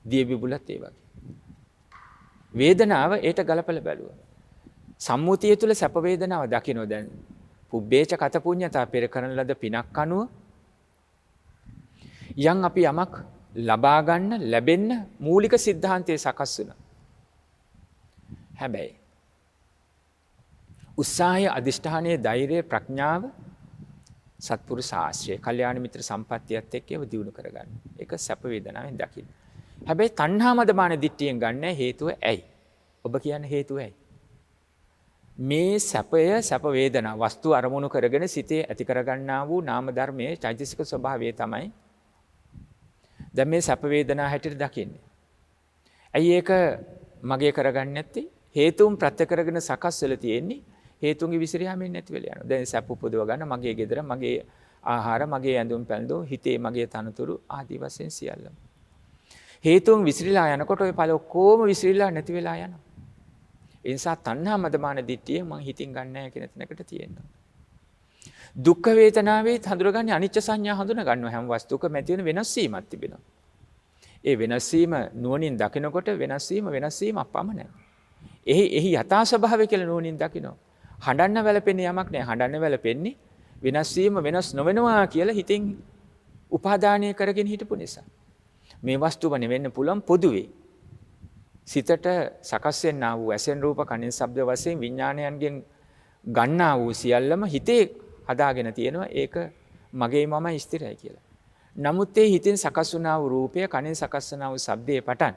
[SPEAKER 2] දිය බුබුලත් ඒ වගේ. වේදනාව ඒට ගලපලා බැලුවා. සම්මුතිය තුල සැප වේදනාව දකින්න දැන් පුබ්බේච කත පුඤ්ඤතා පෙර කරන ලද පිනක් අනුව යම් අපි යමක් ලබා ගන්න ලැබෙන්න මූලික સિદ્ધාන්තයේ සකස් වෙනවා. හැබැයි උත්සාහය, අදිෂ්ඨානයේ, ධෛර්යය, ප්‍රඥාව, සත්පුරුෂ ආශ්‍රය, කල්යාණ මිත්‍ර සම්පත්තියත් එක්ක ඒව දිනු කරගන්න. ඒක සැප වේදනාවෙන් දකින්න. හැබැයි තණ්හා මදමාන දිට්ඨියෙන් ගන්න හේතුව ඇයි? ඔබ කියන්නේ හේතුව ඇයි? මේ සැපය, සැප වේදනා වස්තු අරමුණු කරගෙන සිතේ ඇති කරගන්නා වූ නාම ධර්මයේ චෛතසික ස්වභාවය තමයි දැන් මේ සැප වේදනා හැටියට දකින්නේ. ඇයි ඒක මගේ කරගන්නේ නැත්තේ? හේතුන් ප්‍රත්‍ය කරගෙන සකස් වෙලා තියෙන්නේ. හේතුන්ගේ විසිරියාමෙන් නැති වෙලා යනවා. දැන් සැප උපදව ගන්න මගේ ගෙදර, මගේ ආහාර, මගේ ඇඳුම් පැළඳුම්, හිතේ මගේ තනතුරු ආදී වශයෙන් සියල්ලම. හේතුන් විසිරීලා යනකොට ඔය ඵල ඔක්කොම විසිරීලා නැති වෙලා යනවා. ඒ නිසා තණ්හා මදමාන දිට්ඨිය මං හිතින් ගන්න නැහැ කියන තැනකට තියෙනවා. දුක්ඛ වේදනාවේ හඳුනගන්නේ අනිච්ච සංඥා හඳුන ගන්නවා. හැම වස්තුවකම ඇති වෙන වෙනස් වීමක් තිබෙනවා. ඒ වෙනස් වීම නුවණින් දකිනකොට වෙනස් වීම අපමණයි. එහි යථා ස්වභාවය කියලා නුවණින් දකිනවා. හඬන්න වැළපෙන්නේ යමක් නෑ. හඬන්න වැළපෙන්නේ වෙනස් වීම වෙනස් නොවෙනවා කියලා හිතින් උපාදානය කරගෙන හිටපු නිසා. මේ වස්තුව නෙවෙන්න පුළුවන් පොදුවේ. සිතට සකස් වෙන්නා වූ ඇසෙන් රූප කනින් ශබ්ද වශයෙන් විඥානයන්ගෙන් ගන්නා වූ සියල්ලම හිතේ හදාගෙන තියෙනවා. ඒක මගේ මම ස්ථිරයි කියලා. නමුත් ඒ හිතෙන් සකස් වුණා වූ රූපය කනින් සකස් වුණා වූ ශබ්දයේ පටන්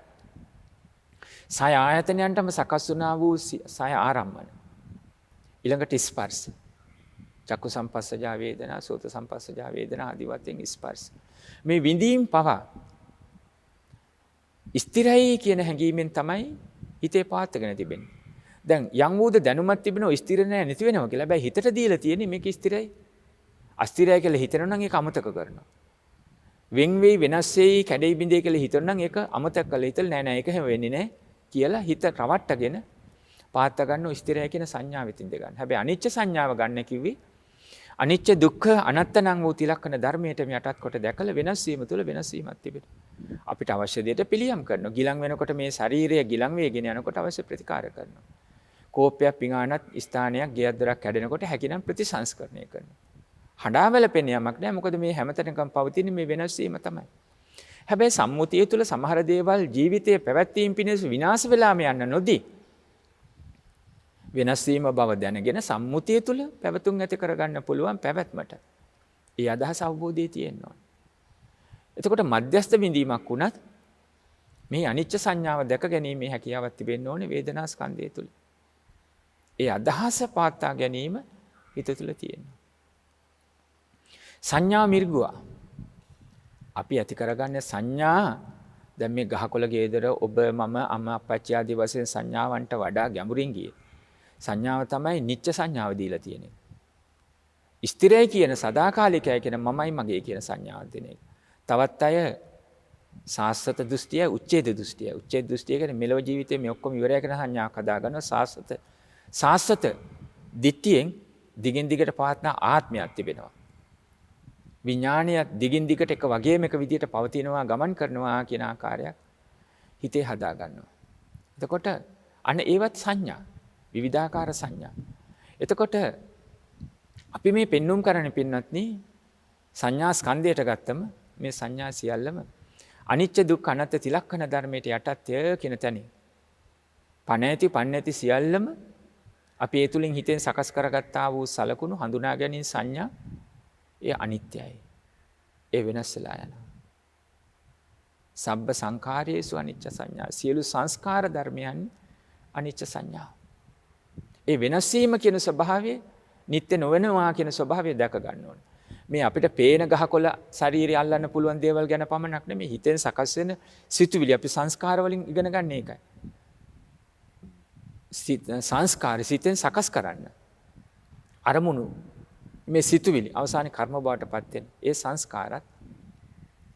[SPEAKER 2] සය ආයතනයන්ටම සකස් වුණා වූ සය ආරම්මන. ඊළඟට ස්පර්ශ. චක්කු සම්පස්සජා වේදනා, සෝත සම්පස්සජා වේදනා ආදී වශයෙන් ස්පර්ශ. මේ විඳීම් පවා ස්ථිරයි කියන හැඟීමෙන් තමයි හිතේ පාත්තගෙන තිබෙන්නේ. දැන් යම් වූද දැනුමක් තිබෙනවා ස්ථිර නැහැ නැති වෙනවා කියලා. හැබැයි හිතට දීලා තියෙන්නේ මේක ස්ථිරයි. අස්ථිරයි කියලා හිතනවා නම් ඒක අමතක කරනවා. වෙන් වෙයි වෙනස් වෙයි කැඩෙයි බිඳෙයි කියලා හිතනවා නම් ඒක අමතක කරලා හිතලා නෑ ඒක හැම වෙන්නේ නෑ කියලා හිත රවට්ටගෙන පාත්ත ගන්න ස්ථිරයි කියන සංඥාව විතින්ද ගන්න. හැබැයි අනිච්ච සංඥාව ගන්න කිව්වේ අනිච්ච දුක්ඛ අනත්තනං වූ තිලක්කන ධර්මයට යටත් කොට දැකලා වෙනස් වීම තුළ වෙනස් වීමක් තිබෙනවා. අපිට අවශ්‍ය දෙයට පිළියම් කරනවා. ගිලන් වෙනකොට මේ ශරීරය ගිලන් වේගෙන යනකොට අවශ්‍ය ප්‍රතිකාර කරනවා. කෝපයක් පිඟානක් ස්ථානයක් ගෙයක් දොරක් කැඩෙනකොට හැකිනම් ප්‍රතිසංස්කරණය කරනවා. හඬා වැළපෙන යමක් නෑ. මොකද මේ හැමතැනකම පවතින මේ වෙනස් වීම තමයි. හැබැයි සම්මුතිය තුළ සමහර දේවල් ජීවිතයේ පැවැත්වීම පිණිස විනාශ වෙලාම යන්න නොදී වෙනස් වීම බව දැනගෙන සම්මුතිය තුළ පැවතුම් ඇති කරගන්න පුළුවන් පැවැත්මට ඒ අදහස අවබෝධයේ තියෙනවා. එතකොට මධ්‍යස්ථ විඳීමක් වුණත් මේ අනිච්ච සංඥාව දැක ගැනීමේ හැකියාවක් තිබෙන්න ඕනේ වේදනා ස්කන්ධය තුළ. ඒ අදහස පාත්තා ගැනීම හිත තුළ තියෙනවා. සංඥා මිර්ගුවා. අපි ඇති කරගන්න සංඥා දැන් මේ ගහකොළ ගේදර ඔබ මම අම්මා අප්පච්චි ආදී වශයෙන් සංඥාවන්ට වඩා ගැඹුරින් ගියේ. සංඥාව තමයි නිත්‍ය සංඥාව දීලා තියෙන්නේ. ස්ථිරයි කියන සදාකාලිකයි කියන මමයි මගේ කියන සංඥාවක් දෙන එක. තවත් අය සාස්වත දෘෂ්ටිය, උච්ඡේද දෘෂ්ටිය. උච්ඡේද දෘෂ්ටිය කියන්නේ මෙලොව ජීවිතේ මේ ඔක්කොම ඉවරය කරන සංඥාවක් හදා ගන්නවා. සාස්වත දිට්ඨියෙන් දිගින් දිගට පවත්න ආත්මයක් තිබෙනවා. විඥානය දිගින් දිගට එක වගේම එක විදියට පවතිනවා ගමන් කරනවා කියන ආකාරයක් හිතේ හදා ගන්නවා. එතකොට අන්න ඒවත් සංඥා, විවිධාකාර සංඥා. එතකොට අපි මේ පෙන්눔 කරන්නේ පින්වත්නි සංඥා ස්කන්ධයට ගත්තම මේ සංඥා සියල්ලම අනිච්ච දුක්ඛ අනාත්ම තිලක්කන ධර්මයට යටත්ය කියන තැනින් පණ ඇති පණ නැති සියල්ලම අපි ඒ තුලින් හිතෙන් සකස් කරගත්තා වූ සලකුණු හඳුනා ගැනීම සංඥා ඒ අනිත්‍යයි. ඒ වෙනස් වෙලා යනවා. සබ්බ සංඛාරයේසු අනිච්ච සංඥා. සියලු සංස්කාර ධර්මයන් අනිච්ච සංඥා. ඒ වෙනස් වීම කියන ස්වභාවය නිත්‍ය නොවනවා කියන ස්වභාවය දැක ගන්න ඕනේ. මේ අපිට පේන ගහකොළ ශරීරය අල්ලන්න පුළුවන් දේවල් ගැන පමණක් නෙමෙයි හිතෙන් සකස් වෙන සිතුවිලි අපි සංස්කාර වලින් ඉගෙන ගන්න එකයි. සංස්කාර සිතෙන් සකස් කරන්න. අරමුණු මේ සිතුවිලි අවසානයේ කර්ම බවට පත් වෙන ඒ සංස්කාරات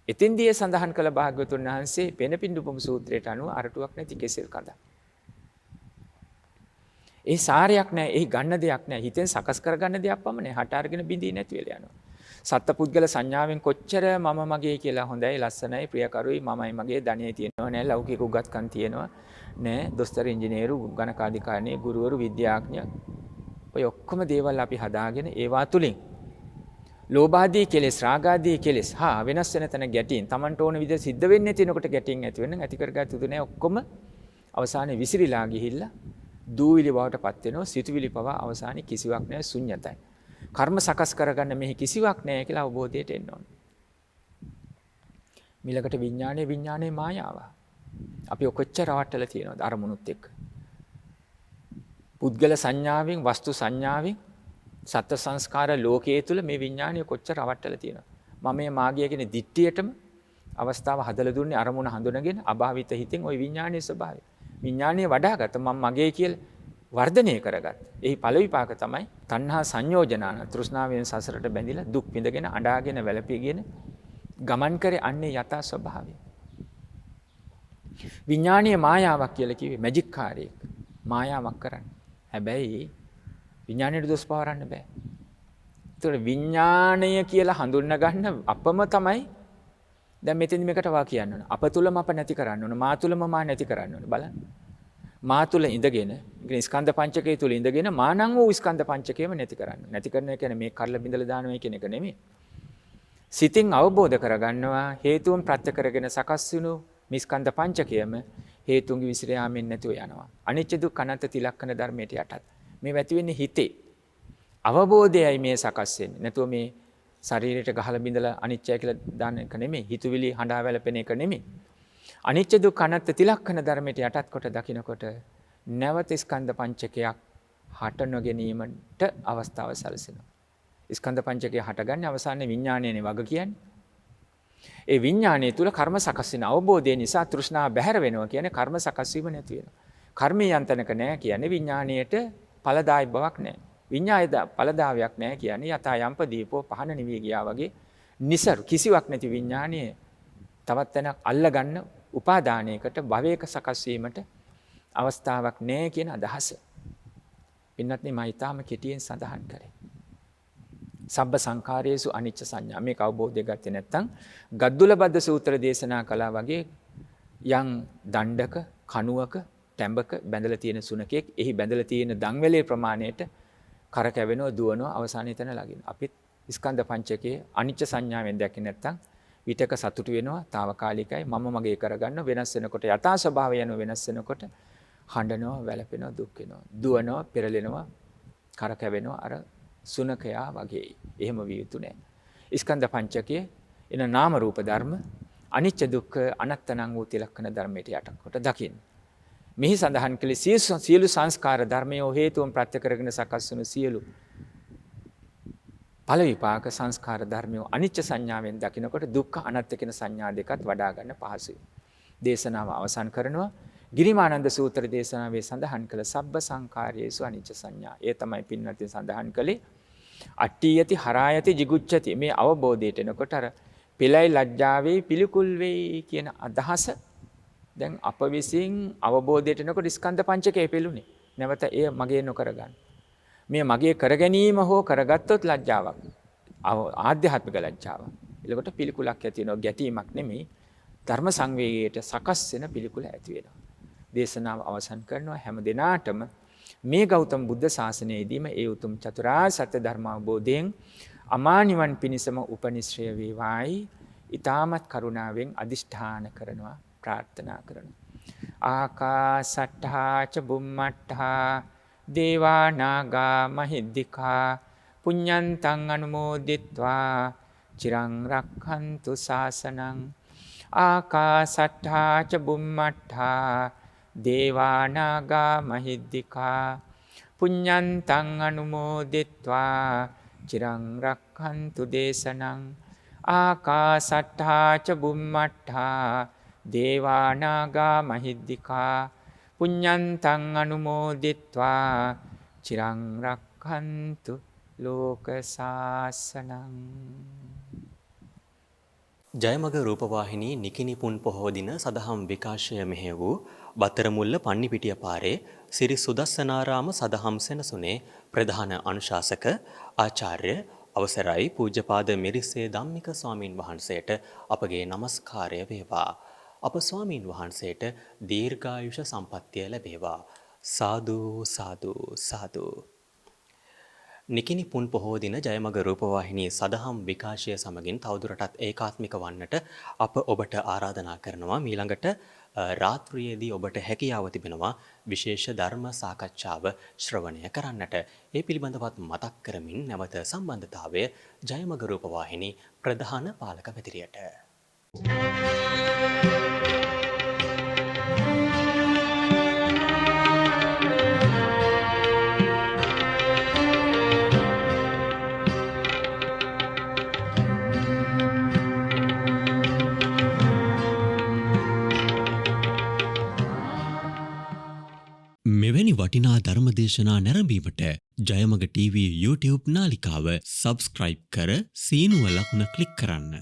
[SPEAKER 2] එතෙන්දී සඳහන් කළ භාග්‍යවතුන් වහන්සේ පෙනපින්දුපම සූත්‍රයට අනුව අරටුවක් නැති කෙසෙල් කඳක්. ඒ සාරයක් නැහැ, ඒ ගන්න දෙයක් නැහැ. හිතෙන් සකස් කරගන්න දෙයක් පමණයි. හට අරගෙන බිඳී නැති වෙලා යනවා. සත්පුද්ගල සංඥාවෙන් කොච්චර මම මගේ කියලා හොඳයි, ලස්සනයි, ප්‍රියකරුයි, මමයි මගේ ධනෙ තියෙනවා නෑ, ලෞකික උගත්කම් තියෙනවා නෑ, දොස්තර ඉංජිනේරු, ගණකාධිකාරණේ, ගුරුවරු, විද්‍යාඥ ඔය ඔක්කොම දේවල් අපි හදාගෙන ඒවා තුලින් ලෝභාදී කෙලෙස්, රාගාදී කෙලෙස් වෙනස් වෙන තැන ගැටීම් Tamanට ඕන විදිහට සිද්ධ වෙන්නේ නැතිනකොට ගැටීම් ඇති වෙන ඇති කරගත් උදේ නෑ ඔක්කොම අවසානයේ විසිරීලා ගිහිල්ලා දූවිලි බවට පත් වෙනවා. සිතුවිලි පවා අවසානයේ කිසිවක් නෑ, ශුන්‍යතයි. කර්ම සකස් කරගන්න මෙහි කිසිවක් නෑ කියලා අවබෝධයට එන්න ඕන. මිලකට විඥානයේ මායාව. අපි කොච්චර රවට්ටලා තියෙනවද අරමුණුත් එක්ක. පුද්ගල සංඥාවෙන්, වස්තු සංඥාවෙන්, සත්ත්ව සංස්කාර ලෝකයේ තුල මේ විඥානය කොච්චර රවට්ටලා තියෙනවද. මම මේ මාගිය කියන දිට්ඨියටම අවස්ථාව හදලා දුන්නේ අරමුණ හඳුනගෙන අභාවිත හිතෙන් ওই විඥානයේ ස්වභාවය. විඥානයේ වඩාගත මම මගේ කියලා වර්ධනය කරගත්. එහි ඵල විපාක තමයි තණ්හා සංයෝජනාන තෘෂ්ණාවෙන් සසරට බැඳිලා දුක් විඳගෙන අඬාගෙන වැළපීගෙන ගමන් කරේ අන්නේ යථා ස්වභාවය. විඥානීය මායාවක් කියලා කිව්වේ මැජික් කාර්යයක්. මායාවක් කරන්නේ. හැබැයි විඥාණයට දොස් පවරන්න බෑ. ඒතකොට විඥාණය කියලා හඳුන්වා ගන්න අපම තමයි දැන් මෙතෙන්දි මේකට වා කියන්න ඕන. අප තුලම අප නැති කරන්න ඕන. මා තුලම මා නැති කරන්න ඕන. බලන්න. මා තුල ඉඳගෙන, ඉතින් ස්කන්ධ පංචකය තුල ඉඳගෙන මානං වූ ස්කන්ධ පංචකයම නැති කරන්න. නැති කරන එක කියන්නේ මේ කරලා බිඳලා දානවා කියන එක නෙමෙයි. සිතින් අවබෝධ කරගන්නවා හේතුන් ප්‍රත්‍ය කරගෙන සකස් වුණු මේ ස්කන්ධ පංචකයම හේතුන්ගේ විසිර යාමෙන් නැතුව යනවා. අනිච්ච දුක්ඛ අනාත්ම තිලක්ෂණ ධර්මයට යටත්. මේ ඇති වෙන්නේ හිතේ. අවබෝධයයි මේ සකස් වෙන්නේ. නැතුව මේ ශරීරයට ගහලා බිඳලා අනිච්චය කියලා දාන එක නෙමෙයි. හිතුවිලි හඬා වැළපෙන එක නෙමෙයි. අනිච්ච දුක්ඛ අනාත්ම තිලක්ෂණ ධර්මයට යටත් කොට දකිනකොට නැවත ස්කන්ධ පංචකයක් හට නොගැනීමට අවස්ථාව සැලසෙනවා. ස්කන්ධ පංචකය හටගන්නේ අවසානයේ විඥානයනේ වග කියන්නේ. ඒ විඥානයේ තුල කර්ම සකස් වෙන අවබෝධය නිසා තෘෂ්ණාව බැහැර වෙනවා කියන්නේ කර්ම සකස් වීම නැති වෙනවා. කර්මයේ යන්තනක නැහැ කියන්නේ විඥාණයට ඵලදායි බවක් නැහැ. විඥායද ඵලදාවයක් නැහැ කියන්නේ යථා යම්ප දීපෝ පහන නිවි ගියා වගේ નિසරු කිසිවක් නැති විඥානයේ තවත් තැනක් අල්ලගන්න උපාදානයකට භවයක සකස් වීමට අවස්ථාවක් නැහැ කියන අදහස. පින්වත්නි මම ඊටාම කෙටියෙන් සඳහන් කරේ. සබ්බ සංඛාරයේසු අනිච්ච සංඥා මේක අවබෝධය ගත්තේ නැත්නම් ගද්දුල බද්ද සූත්‍ර දේශනා කළා වගේ යම් දණ්ඩක කණුවක තැඹක බැඳලා තියෙන සුනකෙක් එහි බැඳලා තියෙන දන්වැලේ ප්‍රමාණයට කරකැවෙනවා දුවනවා අවසානයේ තැන ළඟින්. අපිත් ස්කන්ධ පංචකයේ අනිච්ච සංඥාවෙන් දැක්කේ නැත්නම් විතක සතුටු වෙනවා తాවකාලිකයි මම මගේ කරගන්න වෙනස් වෙනකොට යථා ස්වභාවය යන වෙනස් වෙනකොට හඬනවා වැළපෙනවා දුක් වෙනවා දුවනවා පෙරලෙනවා කරකැවෙනවා අර සුනකයා වගේ. එහෙම විය යුතු නැහැ. ස්කන්ධ පංචකයේ එන නාම රූප ධර්ම අනිච්ච දුක්ඛ අනාත්මං වූ තිලක්ෂණ ධර්මයට යටකොට දකින්න. මෙහි සඳහන් කළේ සියලු සංස්කාර ධර්මයෝ හේතුන් ප්‍රත්‍ය කරගෙන සකස් වුණු සියලු ඵල විපාක සංස්කාර ධර්මයෝ අනිච්ච සංඥාවෙන් දකිනකොට දුක්ඛ අනාත්ම කියන සංඥා දෙකත් වඩා ගන්න පහසුයි. දේශනාව අවසන් කරනවා ගිරිමානන්ද සූත්‍ර දේශනාවේ සඳහන් කළ සබ්බ සංඛාරයේසු අනිච්ච සංඥා. ඒ තමයි පින්වත්නි සඳහන් කළේ අට්ඨියති හරායති jigucchati මේ අවබෝධයට එනකොට අර පිළයි ලැජ්ජාවේ පිළිකුල් වෙයි කියන අදහස දැන් අප විසින් අවබෝධයට එනකොට ස්කන්ධ පංචකය පෙළුනේ. නැවත එය මගේ නොකර ගන්න. මේ මගේ කර ගැනීම හෝ කරගත්තොත් ලැජ්ජාවක්. ආධ්‍යාත්මික ලැජ්ජාවක්. එතකොට පිළිකුලක් ඇති වෙනවා ගැටීමක් නෙමෙයි. ධර්ම සංවේගයට සකස් වෙන පිළිකුල ඇති වෙනවා. දේශනාව අවසන් කරනවා හැම දිනාටම මේ ගෞතම බුද්ධ ශාසනයේදීම ඒ උතුම් චතුරාර්ය සත්‍ය ධර්ම අවබෝධයෙන් අමා නිවන් පිණිසම උපනිශ්‍රය වේවායි ඊ타මත් කරුණාවෙන් අදිෂ්ඨාන කරනවා ප්‍රාර්ථනා කරනවා. ආකාසට්ඨා ච බුම්මට්ඨා දේවා නාග මහිද්దికා පුඤ්ඤන්තං අනුමෝදිත්වා චිරං රක්ඛන්තු ශාසනං. ආකාසට්ඨා ච බුම්මට්ඨා දේවා නාග මහිද්దికා පුඤ්ඤන්තං අනුමෝදිත්වා චිරං රක්ඛන්තු දේශනං. ආකාසට්ඨා ච බුම්මට්ඨා දේවා නාග මහිද්దికා පුඤ්ඤන්තං අනුමෝදිත්වා චිරං රක්ඛන්තු ලෝක ශාසනං.
[SPEAKER 1] ජයමග රූපවාහිනී නිකිනිපුන් පොහෝ දින සදහම් විකාශය මෙහෙ වූ බත්තරමුල්ල පන්නිපිටිය පාරේ සිරි සුදස්සනාරාම සදහම් සෙනසුනේ ප්‍රධාන අනුශාසක ආචාර්ය අවසරයි පූජ්‍යපාද මිරිස්සේ ධම්මික ස්වාමින් වහන්සේට අපගේ নমස්කාරය වේවා. අප ස්වාමින් වහන්සේට දීර්ඝායුෂ සම්පන්නිය ලැබේවා. සාදු සාදු සාදු. නිකිනිපුන් පොහෝ දින ජයමග රූපවාහිනී සදහම් විකාශය සමගින් තවදුරටත් ඒකාත්මික වන්නට අප ඔබට ආරාධනා කරනවා. මීළඟට රාත්‍රියේදී ඔබට හැකියාව තිබෙනවා විශේෂ ධර්ම සාකච්ඡාව ශ්‍රවණය කරන්නට. ඒ පිළිබඳවත් මතක් කරමින් නැවත සම්බන්ධතාවය ජයමග රූපවාහිනී ප්‍රධාන පාලක මැදිරියට.
[SPEAKER 3] මෙවැනි වටිනා ධර්මදේශනා නැරඹීමට ජයමග TV YouTube නාලිකාව සබස්ක්‍රයිබ් කර සීනුව ලකුණ ක්ලික් කරන්න.